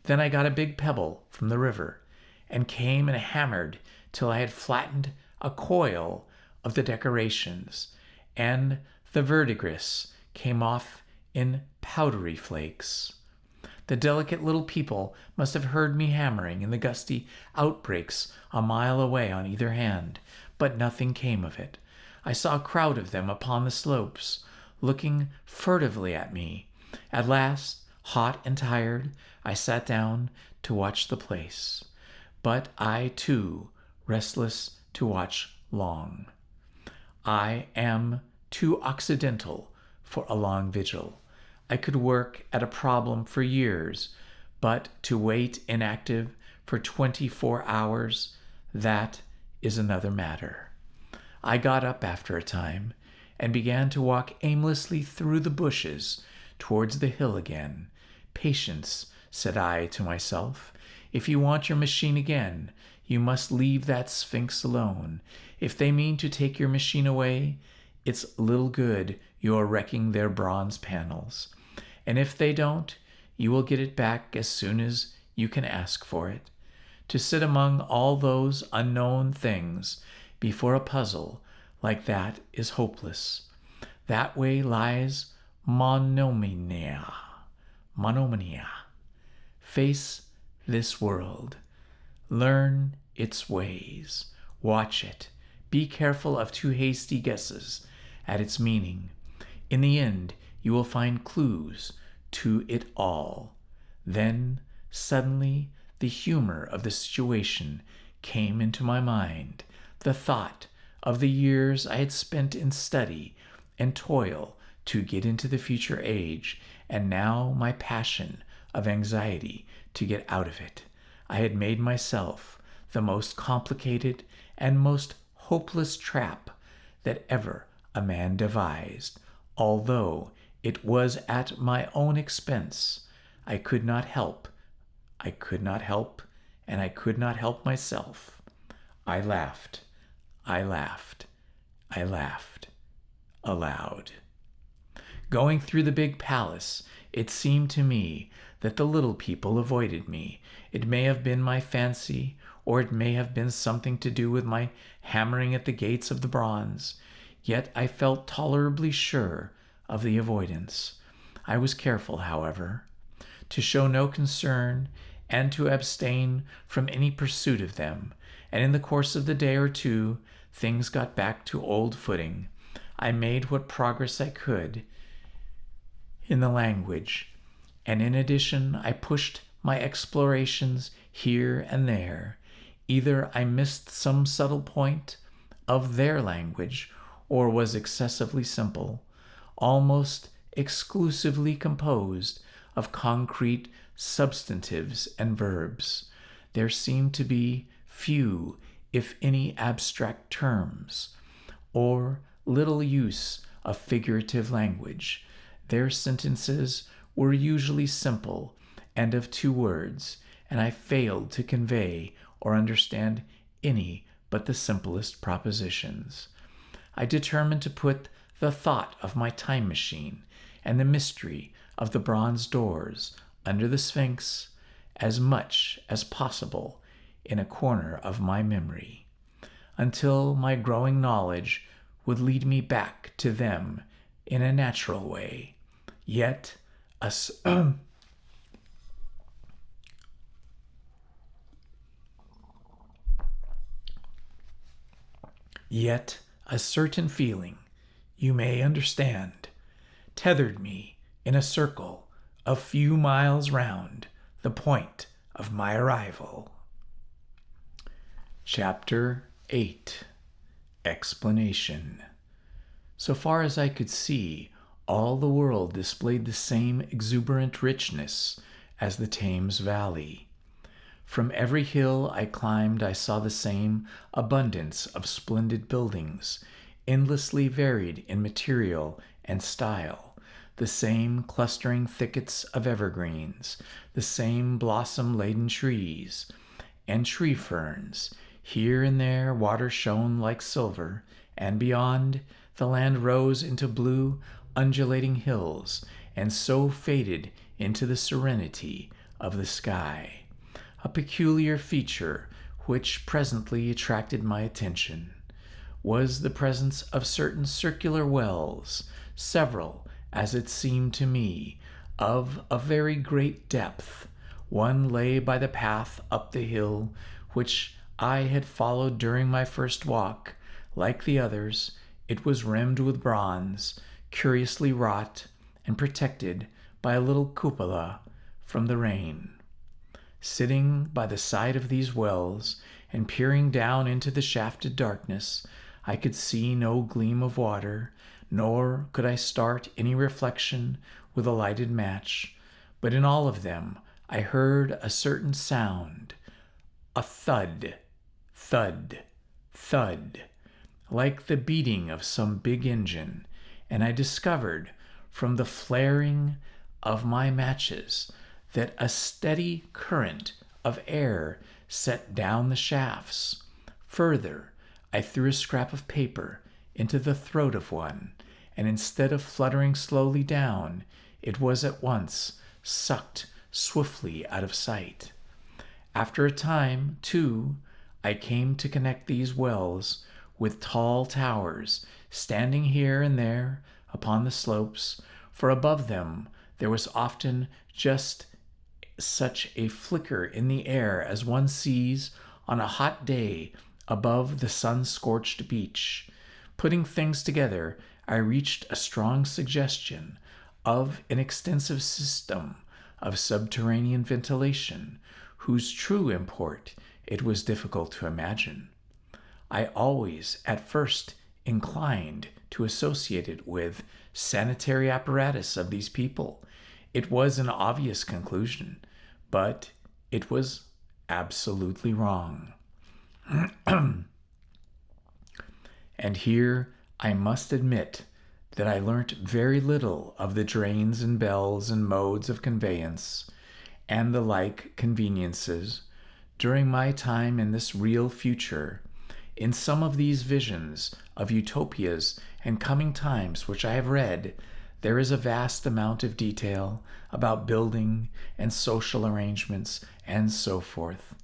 Then I got a big pebble from the river and came and hammered till I had flattened a coil of the decorations, and the verdigris came off in powdery flakes. The delicate little people must have heard me hammering in the gusty outbreaks a mile away on either hand, but nothing came of it. I saw a crowd of them upon the slopes, looking furtively at me. At last, hot and tired, I sat down to watch the place. But I, too, restless to watch long. I am too occidental for a long vigil. I could work at a problem for years, but to wait inactive for 24 hours, that is another matter. I got up after a time and began to walk aimlessly through the bushes towards the hill again. Patience, said I to myself. If you want your machine again, you must leave that Sphinx alone. If they mean to take your machine away, it's little good you're wrecking their bronze panels. And if they don't, you will get it back as soon as you can ask for it. To sit among all those unknown things before a puzzle like that is hopeless. That way lies monomania. Monomania. Face this world. Learn its ways. Watch it. Be careful of too hasty guesses at its meaning. In the end, you will find clues to it all. Then, suddenly, the humor of the situation came into my mind. The thought of the years I had spent in study and toil to get into the future age, and now my passion of anxiety to get out of it. I had made myself the most complicated and most hopeless trap that ever a man devised, although it was at my own expense. I could not help, and I could not help myself. I laughed aloud. Going through the big palace, it seemed to me that the little people avoided me. It may have been my fancy, or it may have been something to do with my hammering at the gates of the bronze. Yet I felt tolerably sure of the avoidance. I was careful, however, to show no concern and to abstain from any pursuit of them, and in the course of the day or two, things got back to old footing. I made what progress I could in the language, and in addition I pushed my explorations here and there. Either I missed some subtle point of their language, or was excessively simple, almost exclusively composed of concrete substantives and verbs. There seemed to be few, if any, abstract terms, or little use of figurative language. Their sentences were usually simple and of 2 words, and I failed to convey or understand any but the simplest propositions. I determined to put the thought of my time machine and the mystery of the bronze doors under the Sphinx as much as possible in a corner of my memory, until my growing knowledge would lead me back to them in a natural way, yet a yet a certain feeling, you may understand, tethered me in a circle a few miles round the point of my arrival. Chapter 8. Explanation. So far as I could see, all the world displayed the same exuberant richness as the Thames Valley. From every hill I climbed I saw the same abundance of splendid buildings, endlessly varied in material and style, the same clustering thickets of evergreens, the same blossom-laden trees, and tree ferns. Here and there water shone like silver, and beyond, the land rose into blue, undulating hills, and so faded into the serenity of the sky. A peculiar feature, which presently attracted my attention, was the presence of certain circular wells, several, as it seemed to me, of a very great depth. One lay by the path up the hill, which I had followed during my first walk. Like the others, it was rimmed with bronze, curiously wrought, and protected by a little cupola from the rain. Sitting by the side of these wells, and peering down into the shafted darkness, I could see no gleam of water, nor could I start any reflection with a lighted match, but in all of them I heard a certain sound, a thud, thud, thud, like the beating of some big engine, and I discovered from the flaring of my matches that a steady current of air set down the shafts. Further, I threw a scrap of paper into the throat of one, and instead of fluttering slowly down, it was at once sucked swiftly out of sight. After a time, too, I came to connect these wells with tall towers, standing here and there upon the slopes, for above them there was often just such a flicker in the air as one sees on a hot day above the sun-scorched beach. Putting things together, I reached a strong suggestion of an extensive system of subterranean ventilation, whose true import it was difficult to imagine. I always at first inclined to associate it with sanitary apparatus of these people. It was an obvious conclusion, but it was absolutely wrong. And here I must admit that I learnt very little of the drains and bells and modes of conveyance and the like conveniences during my time in this real future. In some of these visions of utopias and coming times which I have read, there is a vast amount of detail about building and social arrangements and so forth.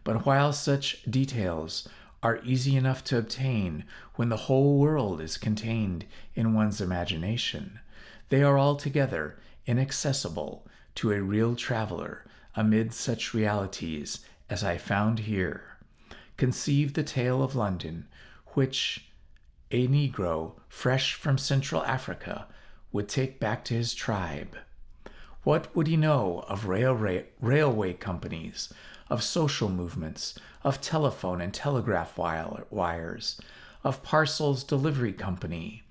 But while such details are easy enough to obtain when the whole world is contained in one's imagination, they are altogether inaccessible to a real traveler amid such realities as I found here. Conceive the tale of London, which a Negro fresh from Central Africa would take back to his tribe. What would he know of railway companies, of social movements, of telephone and telegraph wires, of parcels delivery company,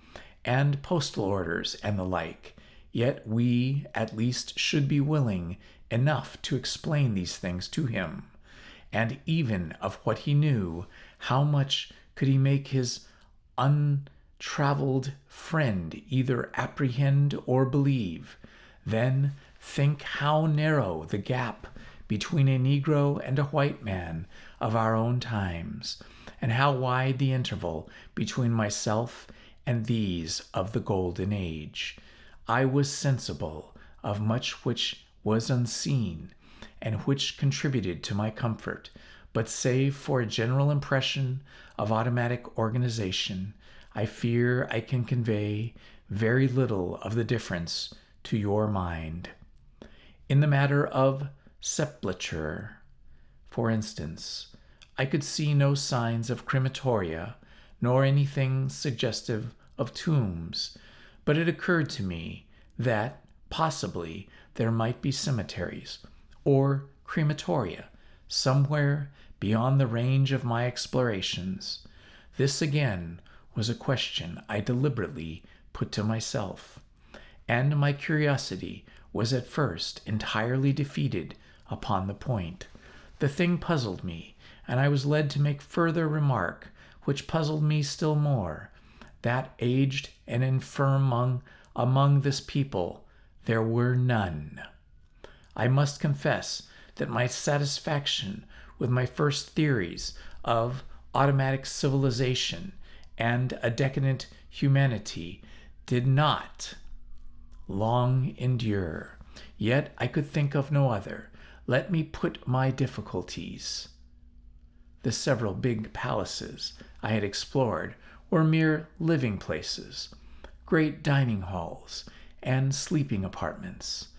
and postal orders and the like? Yet we, at least, should be willing enough to explain these things to him. And even of what he knew, how much could he make his untraveled friend either apprehend or believe? Then think how narrow the gap between a Negro and a white man of our own times, and how wide the interval between myself and these of the Golden Age. I was sensible of much which was unseen, and which contributed to my comfort, but save for a general impression of automatic organization, I fear I can convey very little of the difference to your mind. In the matter of sepulture, for instance, I could see no signs of crematoria, nor anything suggestive of tombs, but it occurred to me that possibly there might be cemeteries or crematoria somewhere beyond the range of my explorations. This again was a question I deliberately put to myself, and my curiosity was at first entirely defeated upon the point. The thing puzzled me, and I was led to make further remark, which puzzled me still more, that aged and infirm among this people there were none. I must confess that my satisfaction with my first theories of automatic civilization and a decadent humanity did not long endure. Yet I could think of no other. Let me put my difficulties. The several big palaces I had explored were mere living places, great dining halls, and sleeping apartments.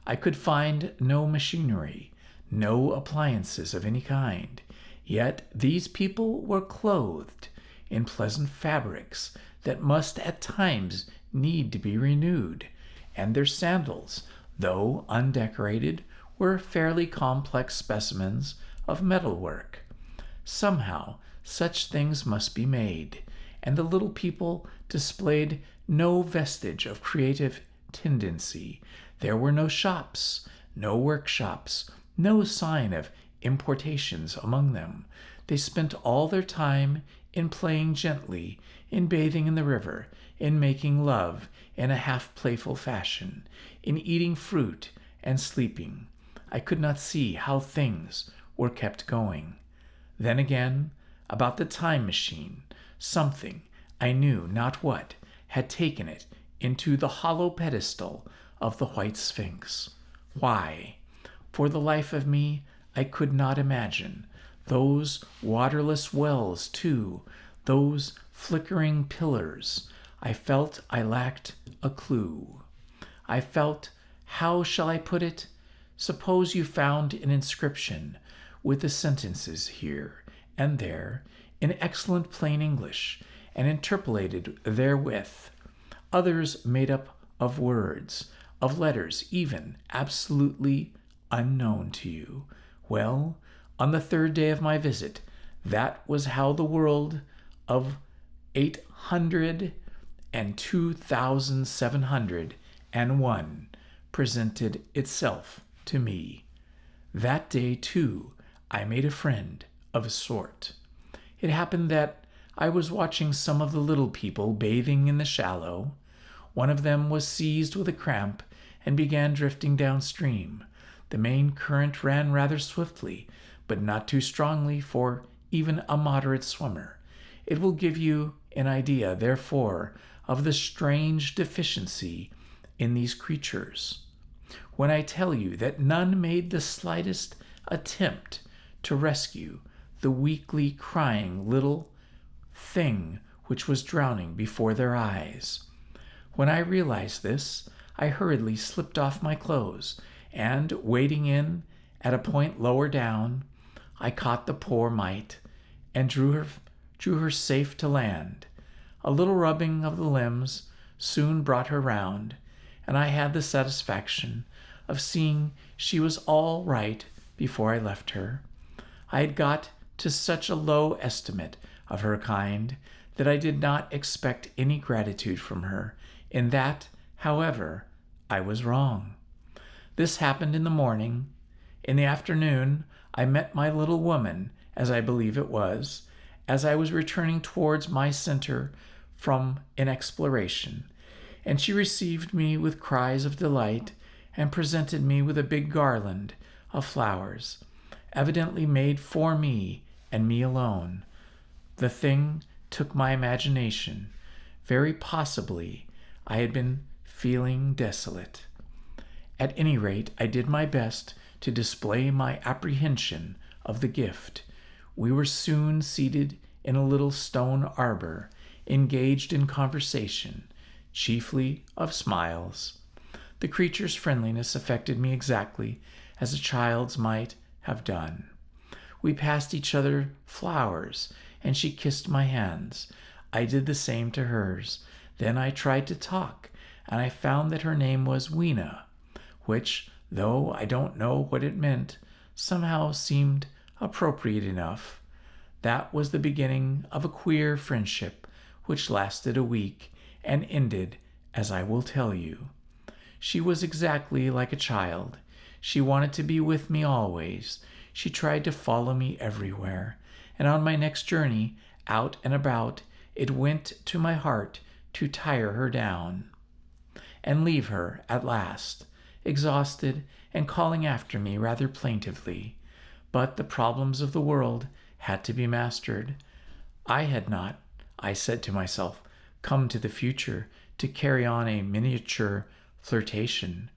I could find no machinery, no appliances of any kind, yet these people were clothed in pleasant fabrics that must at times need to be renewed, and their sandals, though undecorated, were fairly complex specimens of metalwork. Somehow such things must be made, and the little people displayed no vestige of creative tendency. There were no shops, no workshops, no sign of importations among them. They spent all their time in playing gently, in bathing in the river, in making love in a half-playful fashion, in eating fruit and sleeping. I could not see how things were kept going. Then again, about the time machine, something, I knew not what, had taken it into the hollow pedestal of the White Sphinx. Why? For the life of me, I could not imagine. Those waterless wells, too, those flickering pillars. I felt I lacked a clue. I felt, how shall I put it? Suppose you found an inscription with the sentences here and there in excellent plain English, and interpolated therewith, others made up of words, of letters even absolutely unknown to you. Well, on the third day of my visit, that was how the world of 802,701 presented itself to me. That day, too, I made a friend of a sort. It happened that I was watching some of the little people bathing in the shallow. One of them was seized with a cramp and began drifting downstream. The main current ran rather swiftly, but not too strongly for even a moderate swimmer. It will give you an idea, therefore, of the strange deficiency in these creatures when I tell you that none made the slightest attempt to rescue the weakly crying little thing which was drowning before their eyes. When I realized this, I hurriedly slipped off my clothes, and, wading in at a point lower down, I caught the poor mite and drew her safe to land. A little rubbing of the limbs soon brought her round, and I had the satisfaction of seeing she was all right before I left her. I had got to such a low estimate of her kind that I did not expect any gratitude from her. In that, however, I was wrong. This happened in the morning. In the afternoon, I met my little woman, as I believe it was, as I was returning towards my center from an exploration, and she received me with cries of delight and presented me with a big garland of flowers, evidently made for me and me alone. The thing took my imagination. Very possibly I had been feeling desolate. At any rate, I did my best to display my apprehension of the gift. We were soon seated in a little stone arbor, engaged in conversation, chiefly of smiles. The creature's friendliness affected me exactly as a child's might have done. We passed each other flowers, and she kissed my hands. I did the same to hers. Then I tried to talk, and I found that her name was Weena, which, though I don't know what it meant, somehow seemed appropriate enough. That was the beginning of a queer friendship, which lasted a week and ended as I will tell you. She was exactly like a child. She wanted to be with me always. She tried to follow me everywhere. And on my next journey, out and about, it went to my heart to tire her down and leave her at last, exhausted and calling after me rather plaintively. But the problems of the world had to be mastered. I had not, I said to myself, come to the future to carry on a miniature flirtation.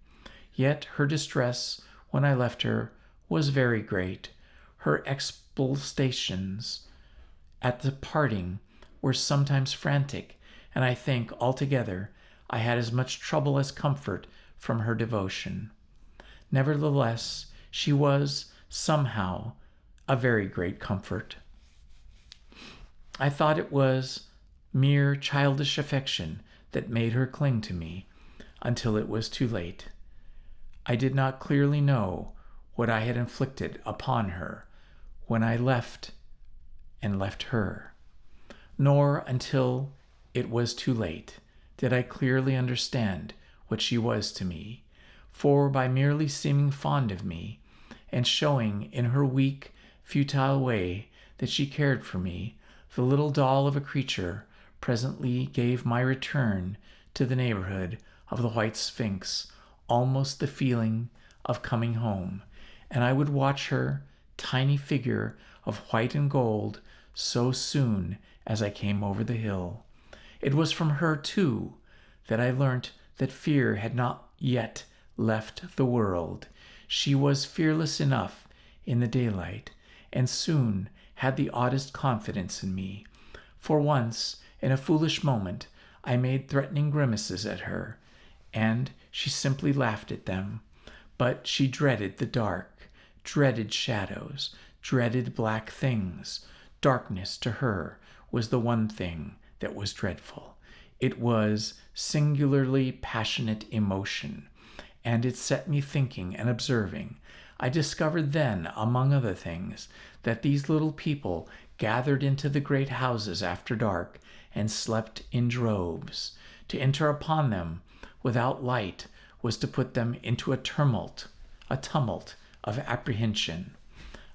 Yet her distress when I left her was very great. Her expostulations at the parting were sometimes frantic, and I think altogether I had as much trouble as comfort from her devotion. Nevertheless, she was somehow a very great comfort. I thought it was mere childish affection that made her cling to me until it was too late. I did not clearly know what I had inflicted upon her when I left her, nor until it was too late did I clearly understand what she was to me, for by merely seeming fond of me and showing in her weak, futile way that she cared for me, the little doll of a creature presently gave my return to the neighborhood of the White Sphinx almost the feeling of coming home, and I would watch her tiny figure of white and gold so soon as I came over the hill. It was from her, too, that I learnt that fear had not yet left the world. She was fearless enough in the daylight, and soon had the oddest confidence in me. For once, in a foolish moment, I made threatening grimaces at her, and she simply laughed at them. But she dreaded the dark, dreaded shadows, dreaded black things. Darkness to her was the one thing that was dreadful. It was singularly passionate emotion, and it set me thinking and observing. I discovered then, among other things, that these little people gathered into the great houses after dark and slept in droves. To enter upon them without light was to put them into a tumult of apprehension.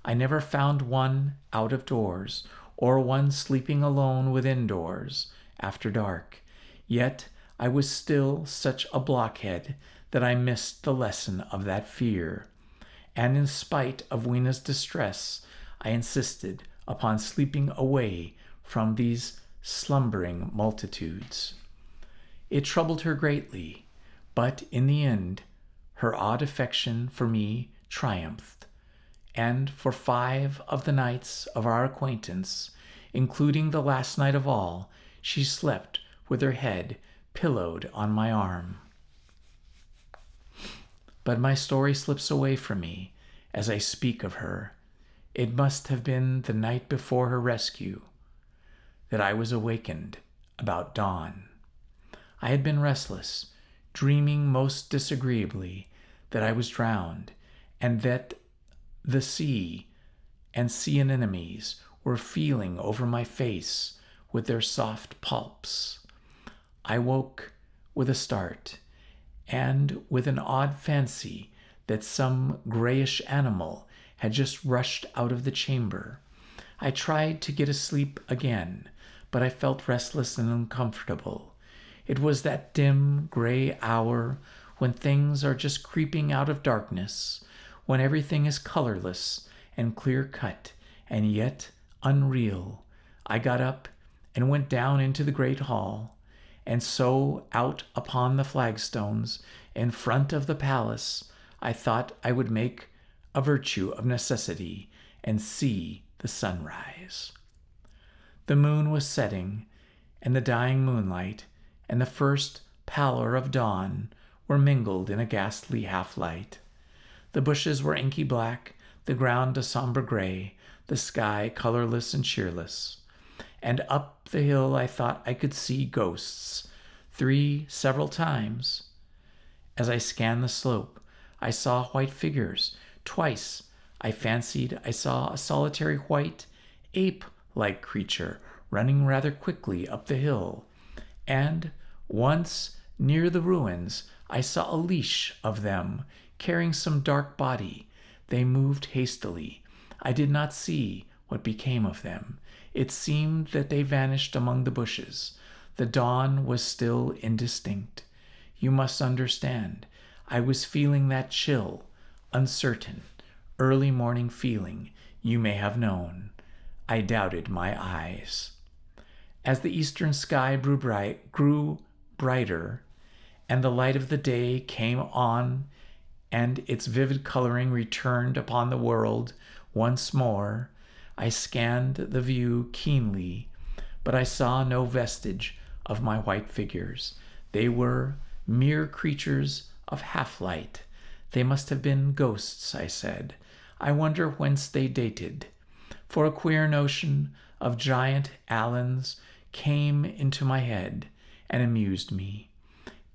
I never found one out of doors, or one sleeping alone within doors after dark. Yet I was still such a blockhead that I missed the lesson of that fear. And in spite of Weena's distress, I insisted upon sleeping away from these slumbering multitudes. It troubled her greatly, but in the end, her odd affection for me triumphed, and for 5 of the nights of our acquaintance, including the last night of all, she slept with her head pillowed on my arm. But my story slips away from me as I speak of her. It must have been the night before her rescue that I was awakened about dawn. I had been restless, dreaming most disagreeably that I was drowned, and that the sea and sea anemones were feeling over my face with their soft palps. I woke with a start, and with an odd fancy that some grayish animal had just rushed out of the chamber. I tried to get asleep again, but I felt restless and uncomfortable. It was that dim, gray hour when things are just creeping out of darkness, when everything is colorless and clear-cut and yet unreal. I got up and went down into the great hall, and so out upon the flagstones in front of the palace I thought I would make a virtue of necessity, and see the sunrise. The moon was setting, and the dying moonlight and the first pallor of dawn were mingled in a ghastly half-light. The bushes were inky black, the ground a somber gray, the sky colorless and cheerless. And up the hill I thought I could see ghosts, several times. As I scanned the slope, I saw white figures. Twice I fancied I saw a solitary white, ape-like creature running rather quickly up the hill. And once, near the ruins, I saw a leash of them, carrying some dark body. They moved hastily. I did not see what became of them. It seemed that they vanished among the bushes. The dawn was still indistinct. You must understand, I was feeling that chill, uncertain, early morning feeling you may have known. I doubted my eyes. As the eastern sky grew brighter, and the light of the day came on, and its vivid coloring returned upon the world once more, I scanned the view keenly, but I saw no vestige of my white figures. They were mere creatures of half-light. They must have been ghosts, I said. I wonder whence they dated. For a queer notion of giant Allens came into my head and amused me.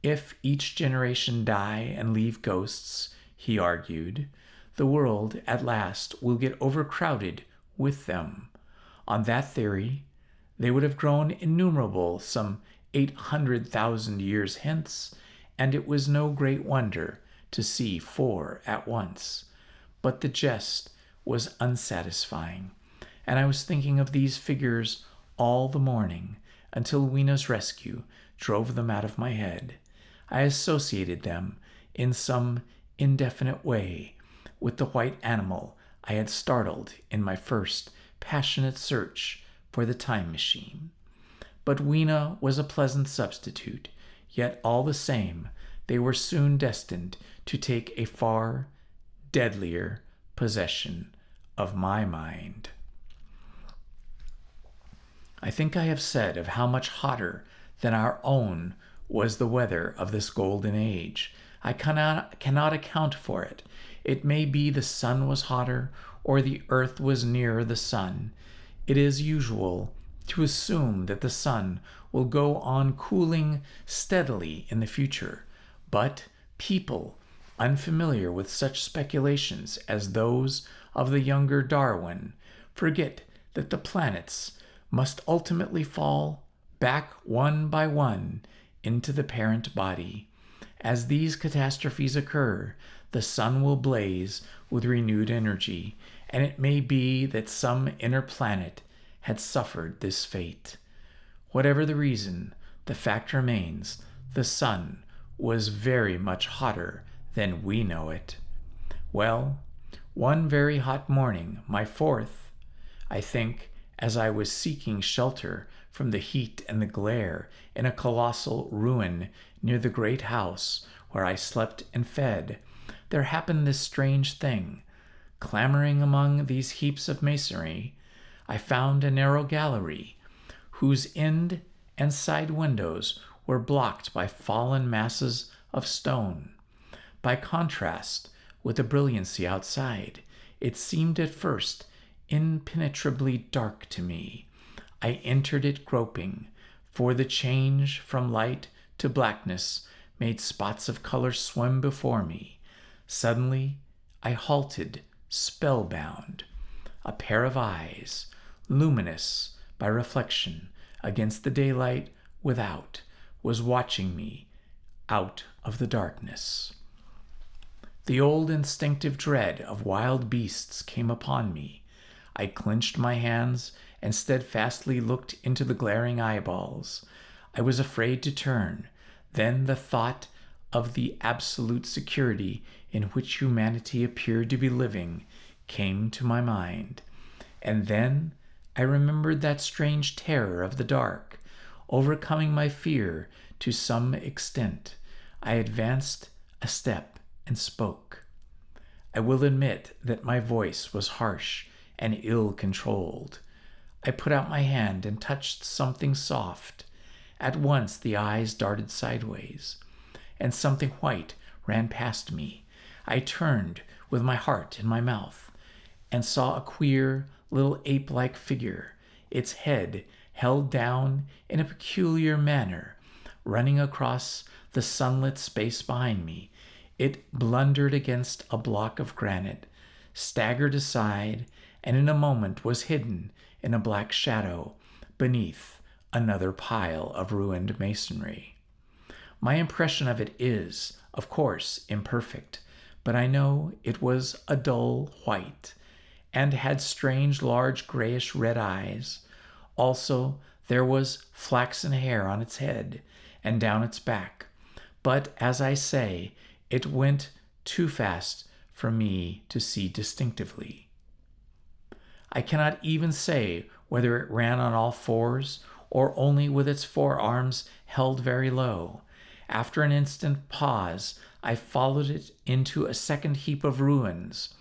If each generation die and leave ghosts, he argued, the world at last will get overcrowded with them. On that theory, they would have grown innumerable some 800,000 years hence, and it was no great wonder to see 4 at once. But the jest was unsatisfying, and I was thinking of these figures all the morning until Weena's rescue drove them out of my head. I associated them in some indefinite way with the white animal I had startled in my first passionate search for the time machine. But Weena was a pleasant substitute, yet all the same they were soon destined to take a far deadlier possession of my mind. I think I have said of how much hotter than our own was the weather of this golden age. I cannot account for it. It may be the sun was hotter, or the earth was nearer the sun. It is usual to assume that the sun will go on cooling steadily in the future, but people unfamiliar with such speculations as those of the younger Darwin forget that the planets must ultimately fall back one by one into the parent body. As these catastrophes occur, the sun will blaze with renewed energy, and it may be that some inner planet had suffered this fate. Whatever the reason, the fact remains, the sun was very much hotter than we know it. Well, one very hot morning, my 4th, I think, as I was seeking shelter from the heat and the glare in a colossal ruin near the great house where I slept and fed, there happened this strange thing. Clambering among these heaps of masonry, I found a narrow gallery whose end and side windows were blocked by fallen masses of stone. By contrast with the brilliancy outside, it seemed at first impenetrably dark to me. I entered it groping, for the change from light to blackness made spots of color swim before me. Suddenly, I halted, spellbound. A pair of eyes, luminous by reflection against the daylight without, was watching me out of the darkness. The old instinctive dread of wild beasts came upon me. I clenched my hands and steadfastly looked into the glaring eyeballs. I was afraid to turn. Then the thought of the absolute security in which humanity appeared to be living came to my mind. And then I remembered that strange terror of the dark. Overcoming my fear to some extent, I advanced a step and spoke. I will admit that my voice was harsh and ill-controlled. I put out my hand and touched something soft. At once the eyes darted sideways, and something white ran past me. I turned with my heart in my mouth and saw a queer little ape-like figure, its head held down in a peculiar manner, running across the sunlit space behind me. It blundered against a block of granite, staggered aside, and in a moment was hidden in a black shadow beneath another pile of ruined masonry. My impression of it is, of course, imperfect, but I know it was a dull white and had strange large grayish-red eyes. Also, there was flaxen hair on its head and down its back. But, as I say, it went too fast for me to see distinctively. I cannot even say whether it ran on all fours or only with its forearms held very low. After an instant pause, I followed it into a second heap of ruins.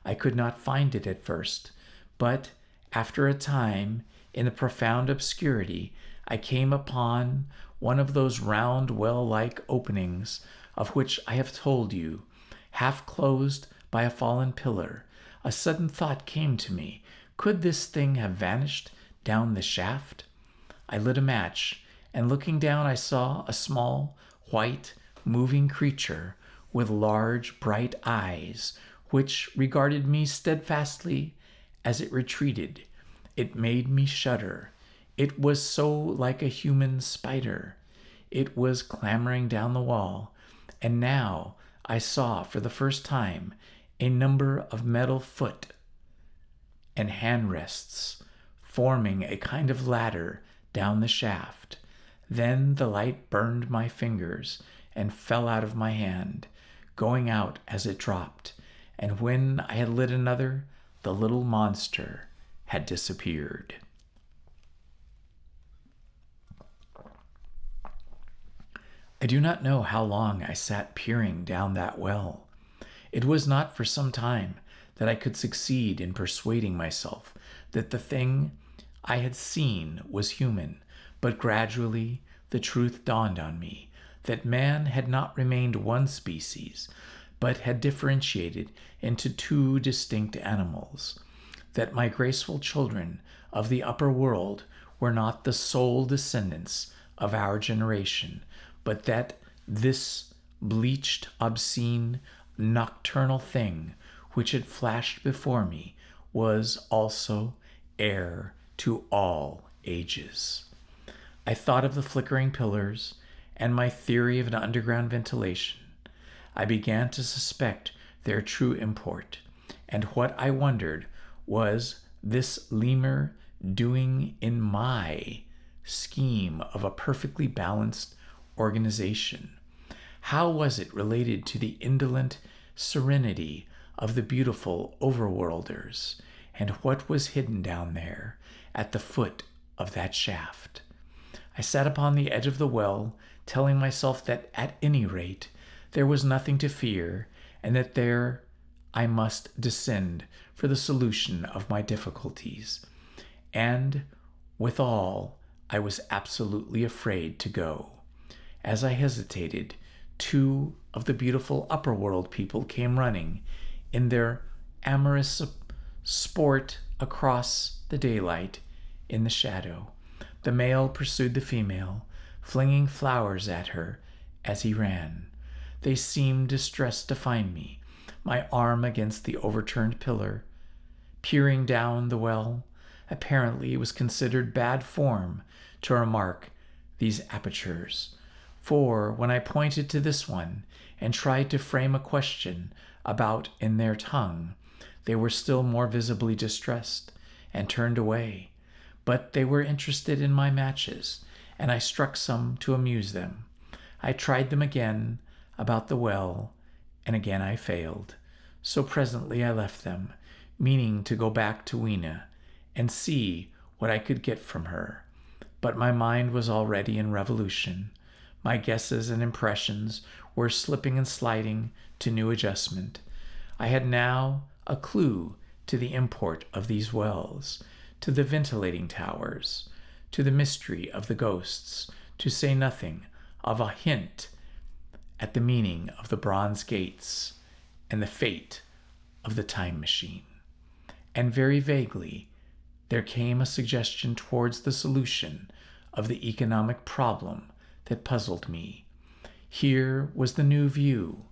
I could not find it at first, but after a time, in the profound obscurity, I came upon one of those round well-like openings of which I have told you, half closed by a fallen pillar. A sudden thought came to me. Could this thing have vanished down the shaft? I lit a match, and looking down I saw a small, white, moving creature with large, bright eyes, which regarded me steadfastly as it retreated. It made me shudder. It was so like a human spider. It was clambering down the wall, and now I saw for the first time a number of metal foot and hand rests forming a kind of ladder down the shaft. Then the light burned my fingers and fell out of my hand, going out as it dropped, and when I had lit another, the little monster had disappeared. I do not know how long I sat peering down that well. It was not for some time that I could succeed in persuading myself that the thing I had seen was human, but gradually the truth dawned on me that man had not remained one species, but had differentiated into two distinct animals, that my graceful children of the upper world were not the sole descendants of our generation, but that this bleached, obscene, nocturnal thing which had flashed before me was also heir to all ages. I thought of the flickering pillars and my theory of an underground ventilation. I began to suspect their true import, and what I wondered was this lemur doing in my scheme of a perfectly balanced organization. How was it related to the indolent serenity of the beautiful overworlders, and what was hidden down there at the foot of that shaft? I sat upon the edge of the well, telling myself that at any rate there was nothing to fear, and that there I must descend for the solution of my difficulties. And withal, I was absolutely afraid to go. As I hesitated, two of the beautiful upper world people came running in their amorous sport across the daylight in the shadow. The male pursued the female, flinging flowers at her as he ran. They seemed distressed to find me, my arm against the overturned pillar, peering down the well. Apparently it was considered bad form to remark these apertures, for when I pointed to this one and tried to frame a question about in their tongue, they were still more visibly distressed and turned away. But they were interested in my matches, and I struck some to amuse them. I tried them again about the well, and again I failed. So presently I left them, meaning to go back to Weena and see what I could get from her. But my mind was already in revolution. My guesses and impressions were slipping and sliding to new adjustment. I had now a clue to the import of these wells, to the ventilating towers, to the mystery of the ghosts, to say nothing of a hint at the meaning of the bronze gates and the fate of the time machine. And very vaguely, there came a suggestion towards the solution of the economic problem that puzzled me. Here was the new view.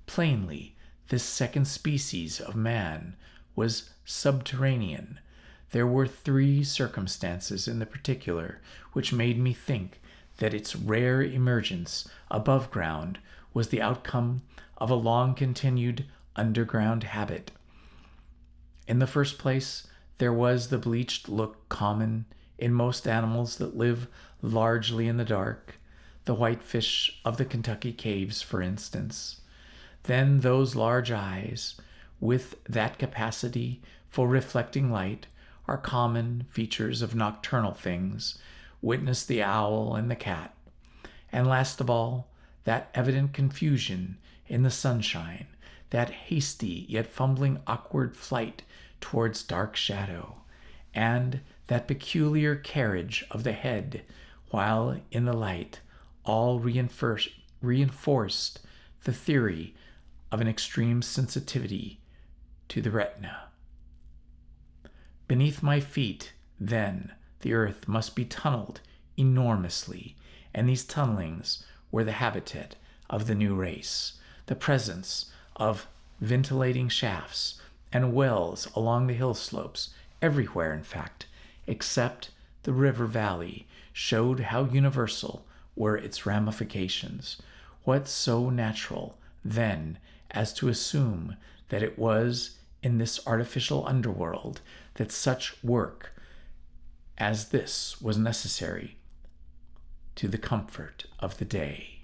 Plainly, this second species of man was subterranean. There were 3 circumstances in the particular which made me think that its rare emergence above ground was the outcome of a long-continued underground habit. In the first place, there was the bleached look common in most animals that live largely in the dark, the whitefish of the Kentucky caves, for instance. Then those large eyes, with that capacity for reflecting light, are common features of nocturnal things, witness the owl and the cat. And last of all, that evident confusion in the sunshine, that hasty yet fumbling awkward flight towards dark shadow, and that peculiar carriage of the head while in the light, all reinforced the theory of an extreme sensitivity to the retina. Beneath my feet, then, the earth must be tunneled enormously, and these tunnelings were the habitat of the new race, the presence of ventilating shafts and wells along the hill slopes, everywhere in fact, except the river valley, showed how universal were its ramifications. What so natural, then, as to assume that it was in this artificial underworld that such work as this was necessary to the comfort of the day.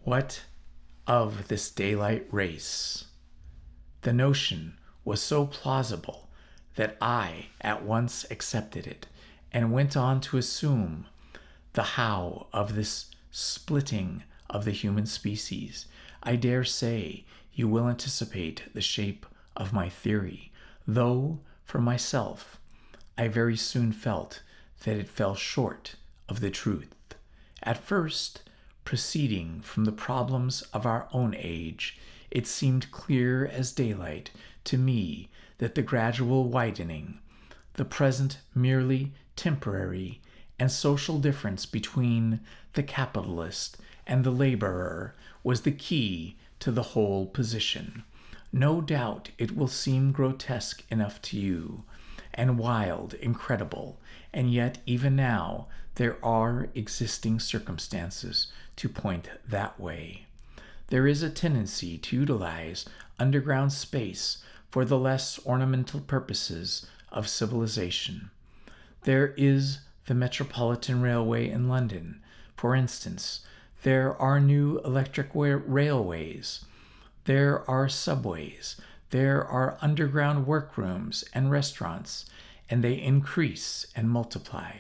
What of this daylight race? The notion was so plausible that I at once accepted it and went on to assume the how of this splitting of the human species. I dare say you will anticipate the shape of my theory, though for myself I very soon felt that it fell short of the truth. At first, proceeding from the problems of our own age, it seemed clear as daylight to me that the gradual widening, the present merely temporary and social difference between the capitalist and the laborer was the key to the whole position. No doubt it will seem grotesque enough to you, and wild, incredible, and yet even now there are existing circumstances to point that way. There is a tendency to utilize underground space for the less ornamental purposes of civilization. There is the Metropolitan Railway in London, for instance. There are new electric railways. There are subways. There are underground workrooms and restaurants, and they increase and multiply.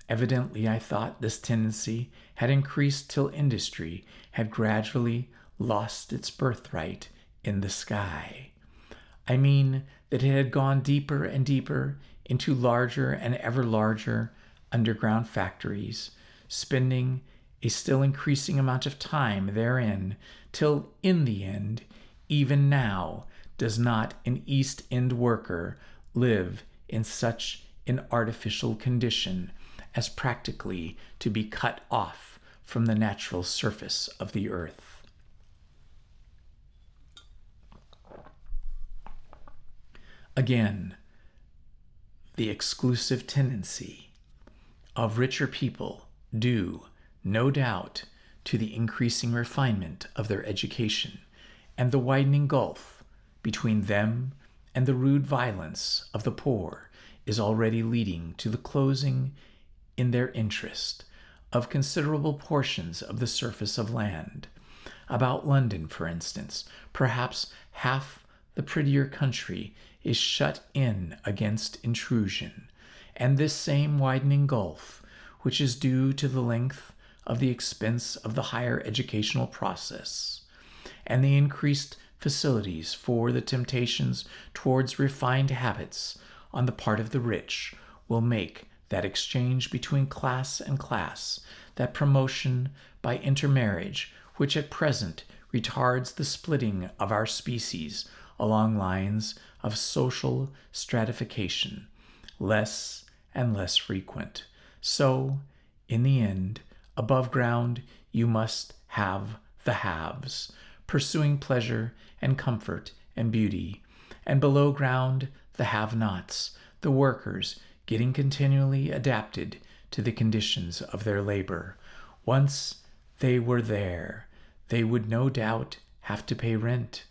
Evidently, I thought this tendency had increased till industry had gradually lost its birthright in the sky. I mean that it had gone deeper and deeper into larger and ever larger underground factories, spending a still increasing amount of time therein, till in the end, even now, does not an East End worker live in such an artificial condition as practically to be cut off from the natural surface of the earth. Again, the exclusive tendency of richer people due, no doubt, to the increasing refinement of their education and the widening gulf between them and the rude violence of the poor is already leading to the closing in their interest of considerable portions of the surface of land. About London, for instance, perhaps half the prettier country is shut in against intrusion, and this same widening gulf which is due to the length of the expense of the higher educational process, and the increased facilities for the temptations towards refined habits on the part of the rich will make that exchange between class and class, that promotion by intermarriage which at present retards the splitting of our species along lines of social stratification, less and less frequent. So, in the end, above ground you must have the haves, pursuing pleasure and comfort and beauty, and below ground the have-nots, the workers getting continually adapted to the conditions of their labor. Once they were there, they would no doubt have to pay rent,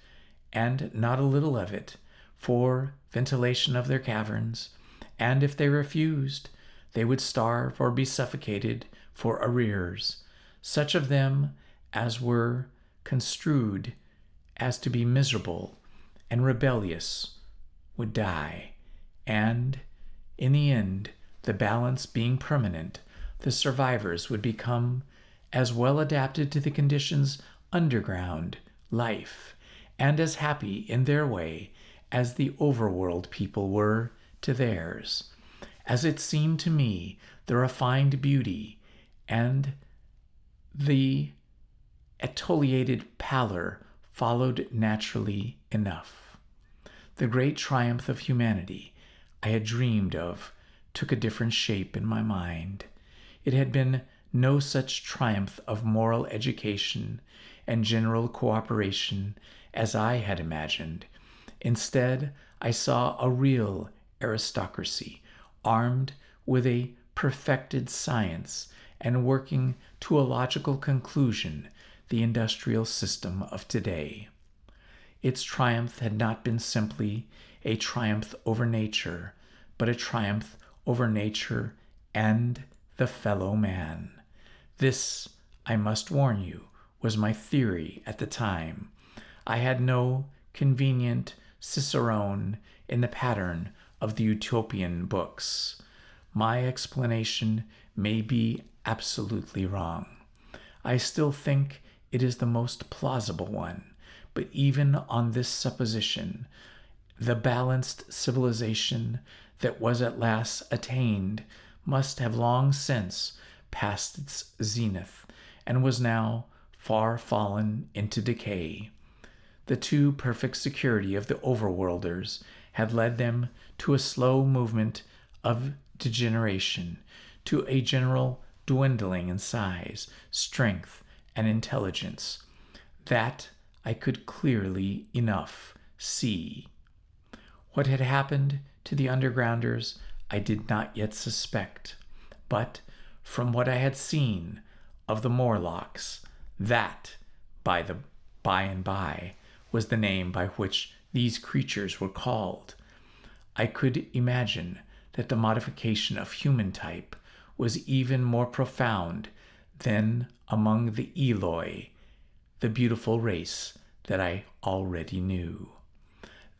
and not a little of it, for ventilation of their caverns, and if they refused, they would starve or be suffocated for arrears. Such of them as were construed as to be miserable and rebellious would die, and in the end, the balance being permanent, the survivors would become as well adapted to the conditions underground life, and as happy in their way as the overworld people were to theirs. As it seemed to me, the refined beauty and the attenuated pallor followed naturally enough. The great triumph of humanity I had dreamed of took a different shape in my mind. It had been no such triumph of moral education and general cooperation as I had imagined. Instead, I saw a real aristocracy, armed with a perfected science and working to a logical conclusion the industrial system of today. Its triumph had not been simply a triumph over nature, but a triumph over nature and the fellow man. This, I must warn you, was my theory at the time. I had no convenient cicerone in the pattern of the utopian books. My explanation may be absolutely wrong. I still think it is the most plausible one, but even on this supposition, the balanced civilization that was at last attained must have long since passed its zenith, and was now far fallen into decay. The too perfect security of the overworlders had led them to a slow movement of degeneration, to a general dwindling in size, strength, and intelligence. That I could clearly enough see. What had happened to the undergrounders I did not yet suspect, but from what I had seen of the Morlocks, that, by and by, was the name by which these creatures were called. I could imagine that the modification of human type was even more profound than among the Eloi, the beautiful race that I already knew.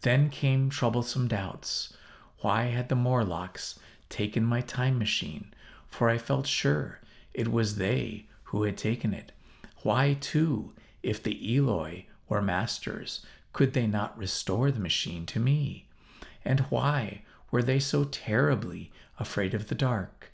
Then came troublesome doubts. Why had the Morlocks taken my time machine? For I felt sure it was they who had taken it. Why, too, if the Eloi were masters, could they not restore the machine to me? And why were they so terribly afraid of the dark?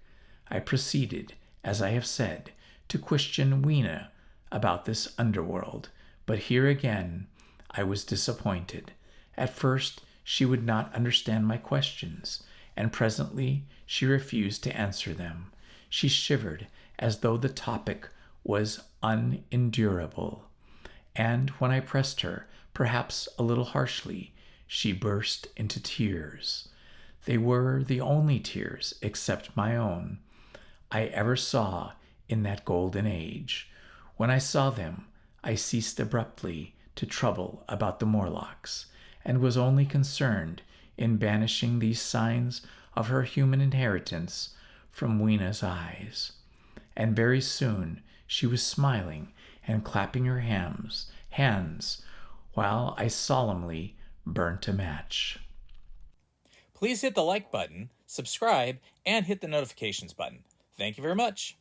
I proceeded, as I have said, to question Weena about this underworld, but here again I was disappointed. At first she would not understand my questions, and presently she refused to answer them. She shivered as though the topic was unendurable, and when I pressed her, perhaps a little harshly, she burst into tears. They were the only tears, except my own, I ever saw in that golden age. When I saw them, I ceased abruptly to trouble about the Morlocks, and was only concerned in banishing these signs of her human inheritance from Weena's eyes. And very soon she was smiling and clapping her hands, while I solemnly burnt a match. Please hit the like button, subscribe, and hit the notifications button. Thank you very much.